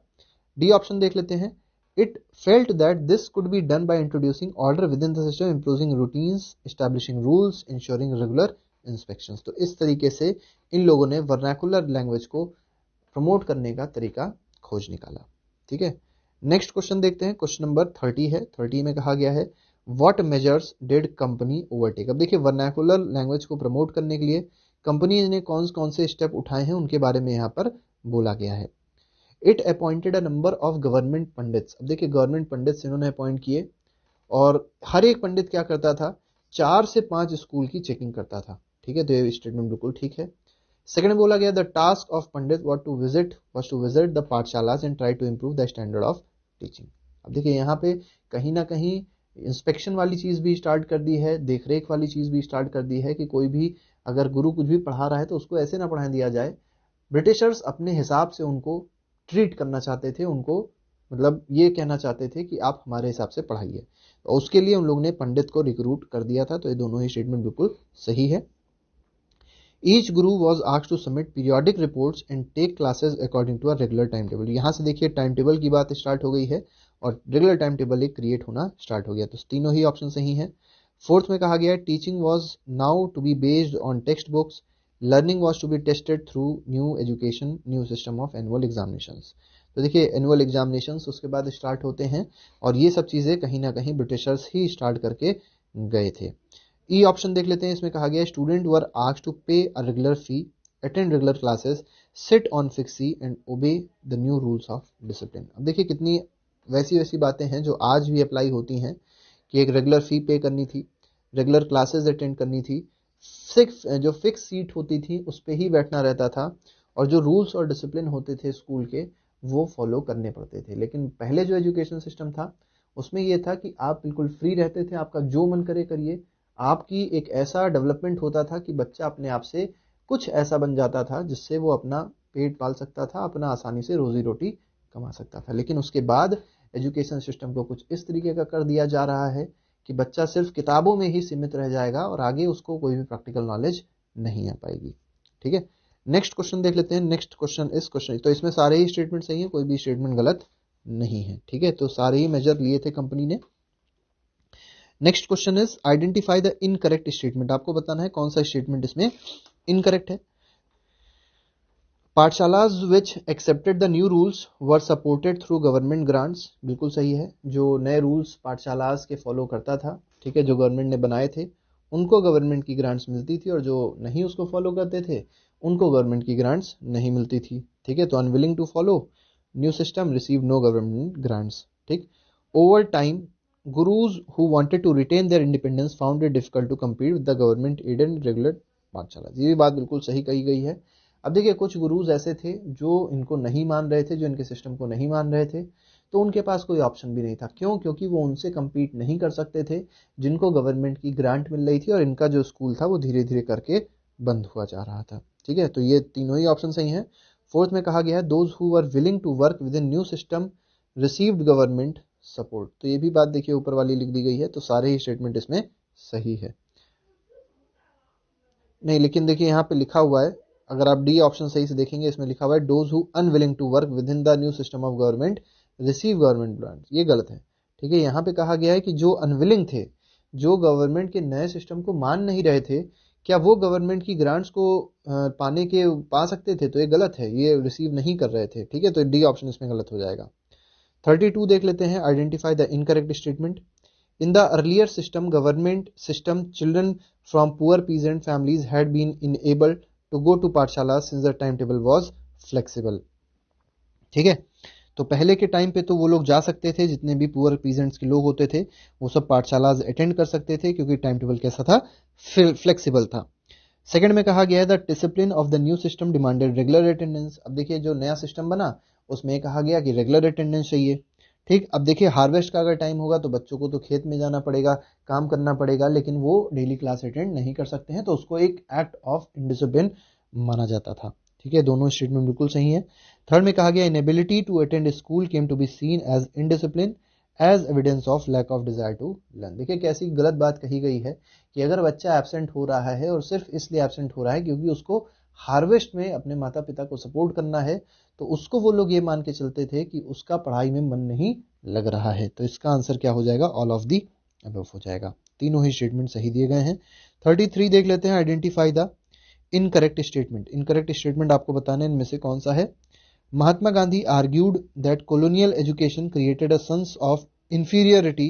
डी ऑप्शन देख लेते हैं। It felt that this could be done by introducing order with in the system, improving routines, establishing rules, ensuring regular inspections. तो इस तरीके से इन लोगों ने वर्नाकुलर लैंग्वेज को प्रमोट करने का तरीका खोज निकाला। ठीक है, नेक्स्ट क्वेश्चन देखते हैं। क्वेश्चन नंबर 30 है। 30 में कहा गया है what measures did company overtake. अब देखिए वर्नाकुलर लैंग्वेज को प्रमोट करने के लिए कंपनी ने कौन कौन से स्टेप उठाए हैं उनके बारे में यहाँ पर बोला गया है। It appointed a number of government pandits. अब देखिए गवर्नमेंट पंडित्स इन्होंने अपॉइंट किए और हर एक पंडित क्या करता था? 4 से 5 स्कूल की चेकिंग करता था। ठीक है, तो ये स्टेटमेंट बिल्कुल ठीक है। सेकंड बोला गया the task of pandit was to visit the पाठशालास and try to improve the standard of teaching. अब देखिए यहाँ पे कहीं ना कहीं इंस्पेक्शन वाली चीज भी स्टार्ट कर दी है, देखरेख वाली चीज भी स्टार्ट कर दी है कि कोई भी अगर गुरु कुछ भी पढ़ा रहा है तो उसको ऐसे ना पढ़ा दिया जाए। ब्रिटिशर्स अपने हिसाब से उनको ट्रीट करना चाहते थे, उनको मतलब ये कहना चाहते थे कि आप हमारे हिसाब से पढ़ाइए, तो उसके लिए उन लोग ने पंडित को रिक्रूट कर दिया था। तो ये दोनों ही स्टेटमेंट बिल्कुल सही है। Each guru was asked to submit periodic reports and take classes according to a regular time table. यहाँ से देखिए टाइम टेबल की बात स्टार्ट हो गई है और रेगुलर टाइम टेबल एक क्रिएट होना स्टार्ट हो गया। तो तीनों ही ऑप्शन सही हैं। फोर्थ में कहा गया है teaching was now to be based on text books, learning was to be tested through new education, new system of annual examinations. तो देखिए एनुअल एग्जामिनेशंस उसके बाद स्टार्ट होते हैं और ये सब चीज़ें कहीं ना कहीं ब्रिटिशर्स ही स्टार्ट करके गए थे। ई ऑप्शन देख लेते हैं। इसमें कहा गया student were asked to pay a regular fee, attend regular classes, sit on fixed सी and obey the new rules of discipline. अब देखिए कितनी वैसी वैसी बातें हैं जो आज भी अप्लाई होती हैं कि एक रेगुलर फी पे करनी थी, रेगुलर क्लासेस अटेंड करनी थी, जो फिक्स सीट होती थी उस पर ही बैठना रहता था और जो रूल्स और डिसिप्लिन होते थे स्कूल के वो फॉलो करने पड़ते थे। लेकिन पहले जो एजुकेशन सिस्टम था उसमें ये था कि आप बिल्कुल फ्री रहते थे, आपका जो मन करे करिए। आपकी एक ऐसा डेवलपमेंट होता था कि बच्चा अपने आप से कुछ ऐसा बन जाता था जिससे वो अपना पेट पाल सकता था, अपना आसानी से रोजी रोटी कमा सकता था। लेकिन उसके बाद एजुकेशन सिस्टम को कुछ इस तरीके का कर दिया जा रहा है कि बच्चा सिर्फ किताबों में ही सीमित रह जाएगा और आगे उसको कोई भी प्रैक्टिकल नॉलेज नहीं आ पाएगी। ठीक है, नेक्स्ट क्वेश्चन देख लेते हैं। नेक्स्ट क्वेश्चन इस क्वेश्चन तो इसमें सारे ही स्टेटमेंट सही है, कोई भी स्टेटमेंट गलत नहीं है। ठीक है, तो सारे ही मेजर लिए थे कंपनी ने। Next question is identify the incorrect statement. आपको बताना है कौन सा स्टेटमेंट इसमें इनकरेक्ट है। पाठशालाज which accepted the new rules were supported through government grants, बिल्कुल सही है। जो नए रूल्स पाठशालाज के फॉलो करता था, ठीक है, जो गवर्नमेंट ने बनाए थे उनको गवर्नमेंट की ग्रांट्स मिलती थी और जो नहीं उसको फॉलो करते थे उनको गवर्नमेंट की ग्रांट्स नहीं मिलती थी। ठीक है, तो unwilling to follow new system receive no government grants. ठीक, over time gurus who wanted to retain their independence found it difficult to compete with the government aided regular pathshala. ये भी बात बिल्कुल सही कही गई है। अब देखिए कुछ गुरुज ऐसे थे जो इनको नहीं मान रहे थे, जो इनके सिस्टम को नहीं मान रहे थे, तो उनके पास कोई ऑप्शन भी नहीं था। क्यों? क्योंकि वो उनसे कम्पीट नहीं कर सकते थे जिनको गवर्नमेंट की ग्रांट मिल रही थी और इनका जो स्कूल था वो धीरे धीरे करके बंद हुआ जा रहा था। ठीक है, तो ये तीनों ही ऑप्शन सही हैं। फोर्थ में कहा गया है those who were willing to work within new system received government support. तो ये भी बात देखिए ऊपर वाली लिख दी गई है, तो सारे ही स्टेटमेंट इसमें सही है। नहीं, लेकिन देखिए यहाँ पे लिखा हुआ है, अगर आप डी ऑप्शन सही से देखेंगे इसमें लिखा हुआ है those who unwilling to work within the new system of government receive government grant, ये गलत है। ठीक है, यहाँ पे कहा गया है कि जो अनविलिंग थे, जो गवर्नमेंट के नए सिस्टम को मान नहीं रहे थे, क्या वो गवर्नमेंट की ग्रांट्स को पा सकते थे? तो ये गलत है, ये रिसीव नहीं कर रहे थे। ठीक है, तो डी ऑप्शन इसमें गलत हो जाएगा। 32 देख लेते हैं, identify the incorrect statement. In the earlier system, government system, children from poor peasant families had been enabled to go to पाठशाला since the timetable was flexible। ठीक है, तो पहले के टाइम पे तो वो लोग जा सकते थे, जितने भी पुअर पीजेंट्स के लोग होते थे वो सब पाठशाला अटेंड कर सकते थे क्योंकि टाइम टेबल कैसा था, फ्लेक्सिबल था। सेकंड में कहा गया है the discipline of the new system demanded regular attendance. अब देखिए जो नया सिस्टम बना उसमें कहा गया कि रेगुलर अटेंडेंस चाहिए। ठीक, अब देखिए हार्वेस्ट का अगर टाइम होगा तो बच्चों को तो खेत में जाना पड़ेगा, काम करना पड़ेगा, लेकिन वो डेली क्लास अटेंड नहीं कर सकते हैं, तो उसको एक एक्ट ऑफ इनडिसिप्लिन माना जाता था। ठीक है, दोनों स्टेटमेंट बिल्कुल सही है। थर्ड में कहा गया inability to attend school came to be seen as indiscipline as evidence of lack of desire to learn. देखिए कैसी गलत बात कही गई है कि अगर बच्चा एब्सेंट हो रहा है और सिर्फ इसलिए एब्सेंट हो रहा है क्योंकि उसको हार्वेस्ट में अपने माता पिता को सपोर्ट करना है, तो उसको वो लोग ये मान के चलते थे कि उसका पढ़ाई में मन नहीं लग रहा है। तो इसका आंसर क्या हो जाएगा? ऑल ऑफ दी अबव हो जाएगा। तीनों ही स्टेटमेंट सही दिए गए हैं। 33 देख लेते हैं, identify the incorrect statement. Incorrect statement आपको बताना है इनमें से कौन सा है। Mahatma Gandhi argued that colonial education created a sense of inferiority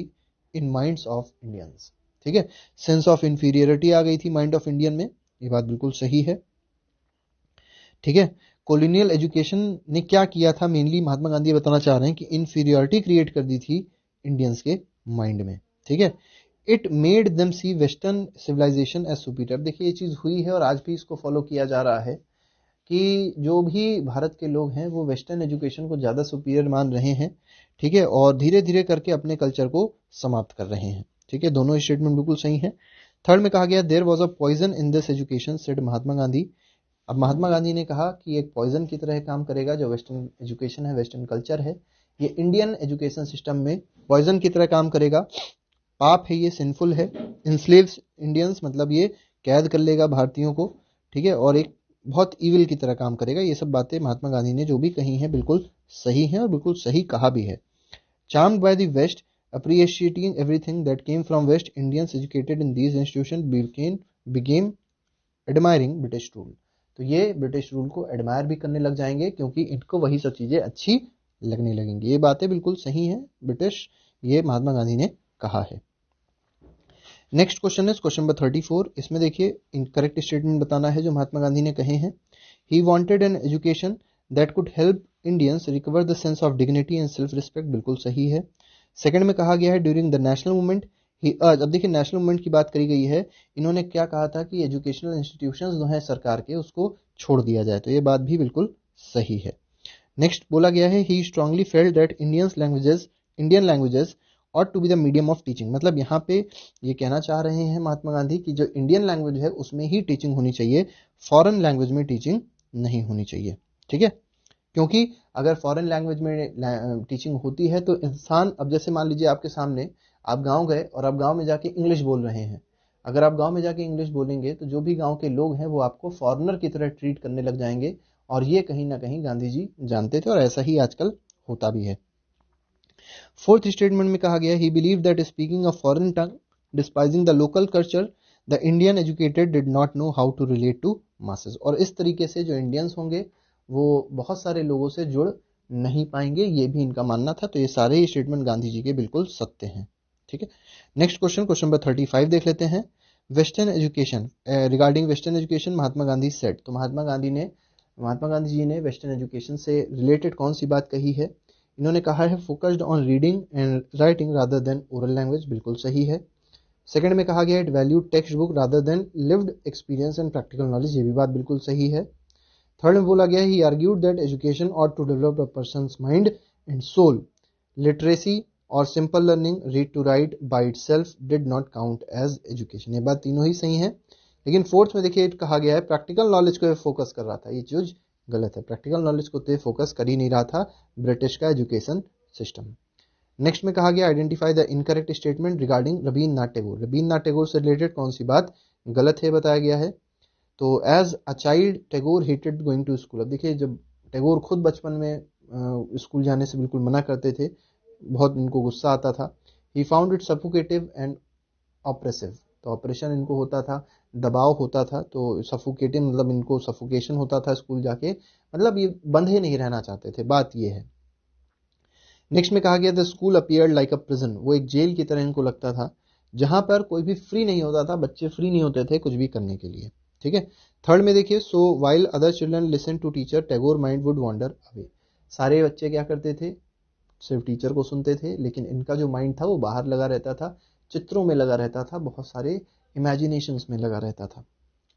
in minds of Indians. ठीक है, सेंस ऑफ इंफीरियरिटी आ गई थी माइंड ऑफ इंडियन में, ये बात बिल्कुल सही है। ठीक है, कॉलोनियल एजुकेशन ने क्या किया था, मेनली महात्मा गांधी बताना चाह रहे हैं कि इंफीरियरिटी क्रिएट कर दी थी इंडियंस के माइंड में। ठीक है, it made them see western civilisation as superior. देखिए ये चीज हुई है और आज भी इसको फॉलो किया जा रहा है कि जो भी भारत के लोग हैं वो वेस्टर्न एजुकेशन को ज़्यादा सुपीरियर मान रहे हैं। ठीक है, और धीरे धीरे करके अपने कल्चर को समाप्त कर रहे हैं। ठीक है, दोनों स्टेटमेंट बिल्कुल सही है। थर्ड में कहा गया there was a poison in this education said Mahatma Gandhi. अब महात्मा गांधी ने कहा कि एक पॉइजन की तरह काम करेगा, जो वेस्टर्न एजुकेशन है, वेस्टर्न कल्चर है, ये इंडियन एजुकेशन सिस्टम में पॉइजन की तरह काम करेगा। पाप है, ये सिंफुल है, इंस्लेव्स इंडियंस, मतलब ये कैद कर लेगा भारतीयों को। ठीक है, और एक बहुत ईविल की तरह काम करेगा। ये सब बातें महात्मा गांधी ने जो भी कही हैं बिल्कुल सही हैं और बिल्कुल सही कहा भी है। Charmed by the West, appreciating everything that came from West, Indians educated in these institutions became admiring British rule. तो ये ब्रिटिश रूल को एडमायर भी करने लग जाएंगे क्योंकि इनको वही सब चीजें अच्छी लगने लगेंगी। ये बातें बिल्कुल सही हैं, ब्रिटिश, ये महात्मा गांधी ने कहा है। नेक्स्ट क्वेश्चन है क्वेश्चन नंबर 34। इसमें देखिए इनकरेक्ट स्टेटमेंट बताना है जो महात्मा गांधी ने कहे हैं। He wanted an education that could help Indians recover the sense of dignity and self respect, बिल्कुल सही है। सेकंड में कहा गया है ड्यूरिंग द नेशनल मूवमेंट ही अर्ज, अब देखिए नेशनल मूवमेंट की बात करी गई है, इन्होंने क्या कहा था कि एजुकेशनल इंस्टीट्यूशंस जो है सरकार के उसको छोड़ दिया जाए, तो ये बात भी बिल्कुल सही है। नेक्स्ट बोला गया है he strongly felt that Indian languages ought to be the medium of teaching, मतलब यहाँ पे ये कहना चाह रहे हैं महात्मा गांधी कि जो इंडियन लैंग्वेज है उसमें ही टीचिंग होनी चाहिए, फॉरेन लैंग्वेज में टीचिंग नहीं होनी चाहिए। ठीक है, क्योंकि अगर फॉरेन लैंग्वेज में टीचिंग होती है तो इंसान, अब जैसे मान लीजिए आपके सामने आप गांव गए और आप गांव में जाके इंग्लिश बोल रहे हैं, अगर आप गांव में जाके इंग्लिश बोलेंगे तो जो भी गांव के लोग हैं वो आपको फॉरेनर की तरह ट्रीट करने लग जाएंगे, और ये कहीं ना कहीं गांधी जी जानते थे और ऐसा ही आजकल होता भी है। फोर्थ स्टेटमेंट में कहा गया he believe that speaking a foreign tongue despising the local culture the Indian educated did not know how to relate to masses, और इस तरीके से जो इंडियंस होंगे वो बहुत सारे लोगों से जुड़ नहीं पाएंगे, ये भी इनका मानना था। तो ये सारे ही स्टेटमेंट गांधी जी के बिल्कुल सत्य हैं। ठीक है, नेक्स्ट क्वेश्चन, क्वेश्चन नंबर 35 देख लेते हैं। Western education, regarding western education Mahatma Gandhi said, तो महात्मा गांधी जी ने वेस्टर्न एजुकेशन से रिलेटेड कौन सी बात कही है? इन्होंने कहा है focused on reading and writing rather than oral language, बिल्कुल सही है। सेकंड में कहा गया है it valued text book rather than lived experience and practical knowledge, ये भी बात बिल्कुल सही है। थर्ड में बोला गया है he argued that education ought to develop a person's mind and soul, literacy और simple learning read to write by itself did not count as education, ये बात तीनों ही सही है। लेकिन फोर्थ में देखिए कहा गया है प्रैक्टिकल नॉलेज को फोकस कर रहा था, ये चीज गलत है, प्रैक्टिकल नॉलेज को तो फोकस कर ही नहीं रहा था ब्रिटिश का एजुकेशन सिस्टम। नेक्स्ट में कहा गया identify the incorrect statement regarding Rabindranath Tagore, Rabindranath Tagore से रिलेटेड कौन सी बात गलत है बताया गया है। तो as a child Tagore hated going to school, अब देखिए जब टैगोर खुद बचपन में स्कूल जाने से बिल्कुल मना करते थे, बहुत इनको गुस्सा आता था। He found it suffocative and oppressive, तो ऑपरेशन इनको होता था, दबाव होता था, तो सफोकेटिव मतलब इनको सफोकेशन होता था स्कूल जाके, मतलब ये बंधे नहीं रहना चाहते थे, बात ये है। नेक्स्ट में कहा गया the school appeared like a prison, वो एक जेल की तरह इनको लगता था जहां पर कोई भी फ्री नहीं होता था, बच्चे फ्री नहीं होते थे कुछ भी करने के लिए। ठीक है, थर्ड में देखिए so while other children listen to teacher Tagore mind would wonder away, सारे बच्चे क्या करते थे, सिर्फ टीचर को सुनते थे, लेकिन इनका जो माइंड था वो बाहर लगा रहता था, चित्रों में लगा रहता था, बहुत सारे इमेजिनेशंस में लगा रहता था।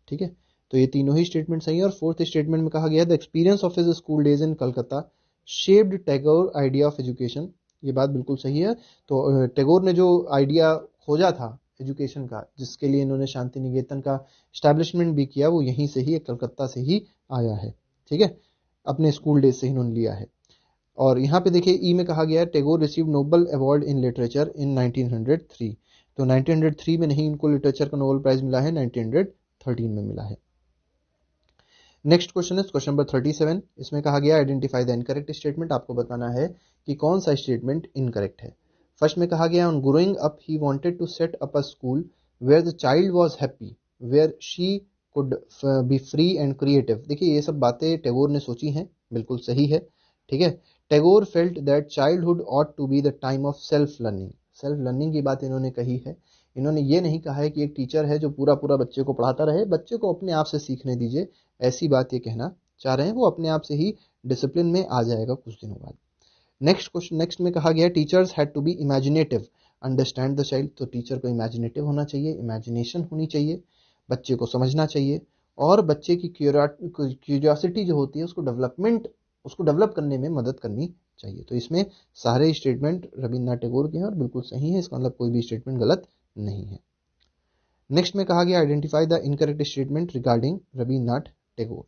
ठीक है, तो ये तीनों ही स्टेटमेंट सही है। और फोर्थ स्टेटमेंट में कहा गया the experience of his school days in Calcutta shaped Tagore idea of education, ये बात बिल्कुल सही है। तो टैगोर ने जो आइडिया खोजा था एजुकेशन का, जिसके लिए इन्होंने शांति निकेतन का स्टैब्लिशमेंट भी किया, वो यहीं से ही, कलकत्ता से ही आया है। ठीक है, अपने स्कूल डेज से ही इन्होंने लिया है। और यहाँ पे देखिए ई में कहा गया है Tagore receive Nobel award in literature in 1903, तो 1903 में नहीं इनको लिटरेचर का नोबेल प्राइज मिला है, 1913 में मिला है। नेक्स्ट क्वेश्चन है क्वेश्चन नंबर 37, इसमें कहा गया आइडेंटिफाई द इनकरेक्ट स्टेटमेंट, आपको बताना है कि कौन सा स्टेटमेंट इनकरेक्ट है। फर्स्ट में कहा गया on growing up he wanted to set up a school where the child was happy where she could be free and creative, देखिए ये सब बातें टैगोर ने सोची हैं, बिल्कुल सही है। ठीक है, Tagore felt that childhood ought to be the time of self learning, self learning की बात इन्होंने कही है। इन्होंने ये नहीं कहा है कि एक टीचर है जो पूरा पूरा बच्चे को पढ़ाता रहे, बच्चे को अपने आप से सीखने दीजिए, ऐसी बात ये कहना चाह रहे हैं, वो अपने आप से ही डिसिप्लिन में आ जाएगा कुछ दिनों बाद। नेक्स्ट क्वेश्चन, नेक्स्ट में कहा गया teachers had to be imaginative understand the child, तो टीचर को इमेजिनेटिव होना चाहिए, इमेजिनेशन होनी चाहिए, बच्चे को समझना चाहिए, और बच्चे की क्यूरियोसिटी जो होती है उसको डेवलप करने में मदद करनी चाहिए। तो इसमें सारे स्टेटमेंट रविन्द्रनाथ टैगोर के हैं और बिल्कुल सही है, इसका मतलब कोई भी स्टेटमेंट गलत नहीं है। नेक्स्ट में कहा गया identify the incorrect statement regarding Rabindranath Tagore.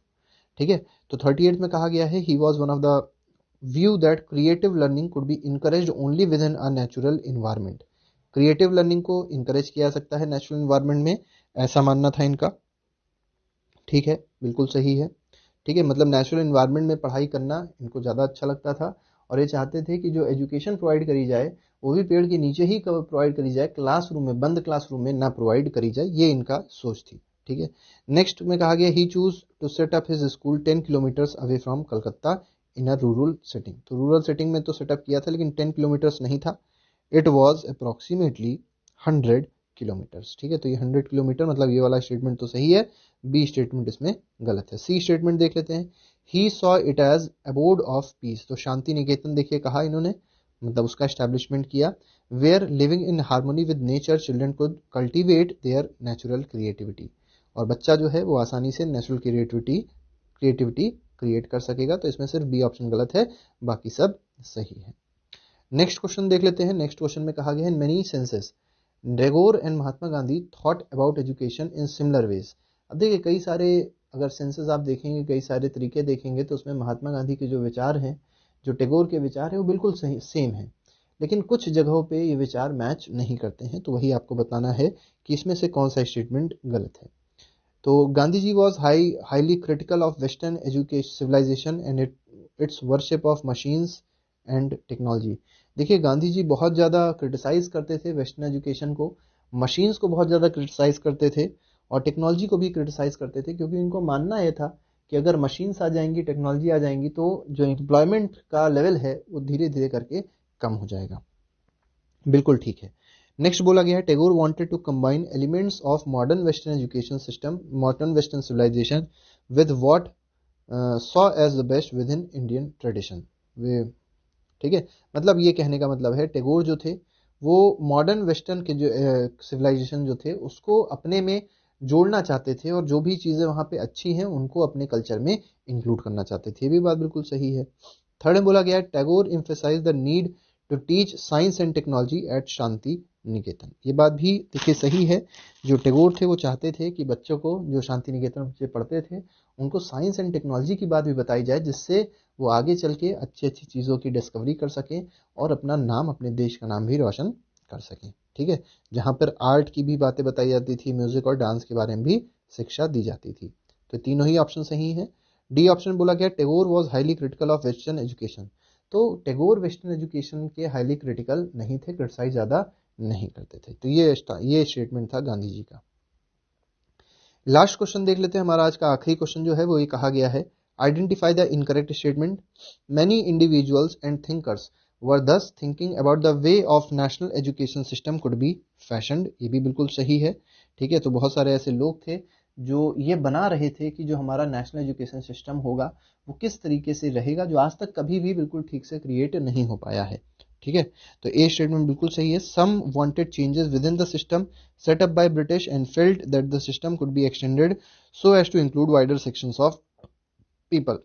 ठीक है, तो 38 में कहा गया है he was one of the view that creative learning could be encouraged only with in a natural environment, creative learning को इनकरेज किया जा सकता है नेचुरल इन्वायरमेंट में, ऐसा मानना था इनका। ठीक है, बिल्कुल सही है। ठीक है, मतलब नेचुरल इन्वायरमेंट में पढ़ाई करना इनको ज़्यादा अच्छा लगता था, और ये चाहते थे कि जो एजुकेशन प्रोवाइड करी जाए वो भी पेड़ के नीचे ही प्रोवाइड करी जाए, क्लासरूम में, बंद क्लासरूम में ना प्रोवाइड करी जाए, ये इनका सोच थी। ठीक है, नेक्स्ट में कहा गया he chose to set up his school 10 kilometres away from Calcutta in a rural setting. तो रूरल सेटिंग में तो सेटअप किया था लेकिन 10 किलोमीटर्स नहीं था, इट वॉज अप्रोक्सीमेटली 100 किलोमीटर्स। ठीक है, तो ये 100 किलोमीटर, मतलब ये वाला स्टेटमेंट तो सही है, बी स्टेटमेंट इसमें गलत है। सी स्टेटमेंट देख लेते हैं, he saw it as abode of peace. तो शांति निकेतन देखिए कहा इन्होंने, मतलब उसका एस्टैब्लिशमेंट किया, where living in harmony with nature children could cultivate their natural creativity. और बच्चा जो है वो आसानी से नेचुरल क्रिएटिविटी क्रिएट कर सकेगा। तो इसमें सिर्फ बी ऑप्शन गलत है, बाकी सब सही है। नेक्स्ट क्वेश्चन देख लेते हैं। नेक्स्ट क्वेश्चन में कहा गया है, many senses Tagore and Mahatma Gandhi thought about education in similar ways. अब देखिए कई सारे, अगर सेंसेस आप देखेंगे, कई सारे तरीके देखेंगे, तो उसमें महात्मा गांधी के जो विचार हैं, जो टैगोर के विचार हैं, वो बिल्कुल सही सेम है, लेकिन कुछ जगहों पे ये विचार मैच नहीं करते हैं। तो वही आपको बताना है कि इसमें से कौन सा स्टेटमेंट गलत है। तो Gandhi ji was highly critical of western education civilisation and its worship of machines and technology. देखिए गांधी जी बहुत ज़्यादा क्रिटिसाइज करते थे वेस्टर्न एजुकेशन को, मशीन्स को बहुत ज़्यादा क्रिटिसाइज करते थे और टेक्नोलॉजी को भी क्रिटिसाइज करते थे, क्योंकि उनको मानना यह था कि अगर मशीन्स आ जाएंगी, टेक्नोलॉजी आ जाएंगी, तो जो एम्प्लॉयमेंट का लेवल है वो धीरे धीरे करके कम हो जाएगा। बिल्कुल ठीक है। नेक्स्ट बोला गया है, Tagore wanted to combine elements of modern western education system, modern western civilisation with what saw as the best within Indian tradition. वे, ठीक है, मतलब ये कहने का मतलब है टैगोर जो थे वो मॉडर्न वेस्टर्न के जो सिविलाइजेशन जो थे उसको अपने में जोड़ना चाहते थे, और जो भी चीज़ें वहाँ पे अच्छी हैं उनको अपने कल्चर में इंक्लूड करना चाहते थे। ये भी बात बिल्कुल सही है। थर्ड में बोला गया है, Tagore emphasise the need to teach science and technology at Shantiniketan. ये बात भी देखिए सही है, जो टैगोर थे वो चाहते थे कि बच्चों को जो शांति निकेतन से पढ़ते थे उनको साइंस एंड टेक्नोलॉजी की बात भी बताई जाए, जिससे वो आगे चल के अच्छी अच्छी चीज़ों की डिस्कवरी कर सकें और अपना नाम, अपने देश का नाम भी रोशन कर सकें। ठीक है, जहाँ पर आर्ट की भी बातें बताई जाती थी, म्यूजिक और डांस के बारे में भी शिक्षा दी जाती थी। तो तीनों ही ऑप्शन सही है। डी ऑप्शन बोला गया, Tagore was highly critical of western education. तो टैगोर वेस्टर्न एजुकेशन के हाईली क्रिटिकल नहीं थे, क्रिटिसाइज ज़्यादा नहीं करते थे। तो ये स्टेटमेंट था गांधी जी का। लास्ट क्वेश्चन देख लेते हैं, हमारा आज का आखिरी क्वेश्चन जो है वो ये कहा गया है, identify the incorrect statement. Many individuals and thinkers were thus thinking about the way of national education system could be fashioned. ये भी बिल्कुल सही है। ठीक है, तो बहुत सारे ऐसे लोग थे जो ये बना रहे थे कि जो हमारा नेशनल एजुकेशन सिस्टम होगा वो किस तरीके से रहेगा, जो आज तक कभी भी बिल्कुल ठीक से क्रिएट नहीं हो पाया है। ठीक है, तो ए स्टेटमेंट बिल्कुल सही है। Some wanted changes within the system set up by British and felt that the system could be extended so as to include wider sections of people.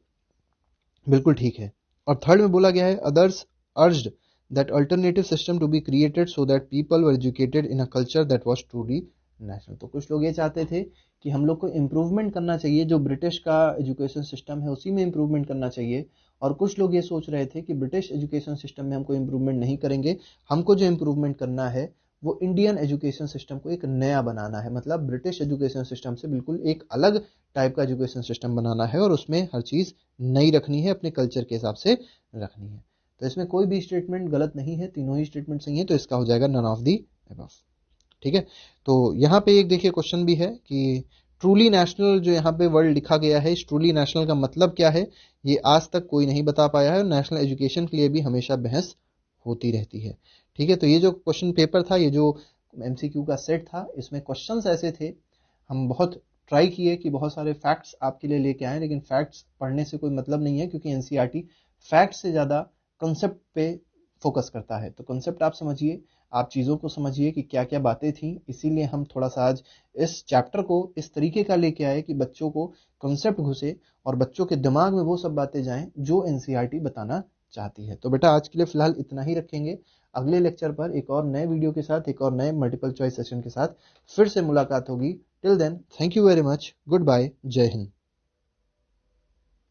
बिल्कुल ठीक है। और थर्ड में बोला गया है, others urged that alternative system to be created so that people were educated in a culture that was truly national. तो कुछ लोग ये चाहते थे कि हम लोग को इम्प्रूवमेंट करना चाहिए, जो ब्रिटिश का एजुकेशन सिस्टम है उसी में इम्प्रूवमेंट करना चाहिए। और कुछ लोग ये सोच रहे थे कि ब्रिटिश एजुकेशन सिस्टम में हमको इम्प्रूवमेंट नहीं करेंगे, हमको जो इम्प्रूवमेंट करना है वो इंडियन एजुकेशन सिस्टम को एक नया बनाना है, मतलब ब्रिटिश एजुकेशन सिस्टम से बिल्कुल एक अलग टाइप का एजुकेशन सिस्टम बनाना है और उसमें हर चीज़ नई रखनी है, अपने कल्चर के हिसाब से रखनी है। तो इसमें कोई भी स्टेटमेंट गलत नहीं है, तीनों ही स्टेटमेंट सही है, तो इसका हो जाएगा नन ऑफ दी अबव। ठीक है, तो यहाँ पे एक देखिए क्वेश्चन भी है कि ट्रूली नेशनल जो यहाँ पे वर्ड लिखा गया है, इस ट्रूली नेशनल का मतलब क्या है, ये आज तक कोई नहीं बता पाया है, और नेशनल एजुकेशन के लिए भी हमेशा बहस होती रहती है। ठीक है, तो ये जो क्वेश्चन पेपर था, ये जो MCQ का सेट था, इसमें क्वेश्चंस ऐसे थे, हम बहुत ट्राई किए कि बहुत सारे फैक्ट्स आपके लिए लेके आए, लेकिन फैक्ट्स पढ़ने से कोई मतलब नहीं है, क्योंकि NCERT फैक्ट से ज़्यादा कंसेप्ट पे फोकस करता है। तो कंसेप्ट आप समझिए, आप चीज़ों को समझिए कि क्या क्या बातें थी, इसीलिए हम थोड़ा सा आज इस चैप्टर को इस तरीके का लेके आए कि बच्चों को कंसेप्ट घुसे और बच्चों के दिमाग में वो सब बातें जाएं जो NCERT बताना चाहती है। तो बेटा आज के लिए फिलहाल इतना ही रखेंगे। अगले लेक्चर पर एक और नए वीडियो के साथ, एक और नए मल्टीपल चॉइस सेशन के साथ फिर से मुलाकात होगी। Till then, thank you very much, good bye, Jai Hind.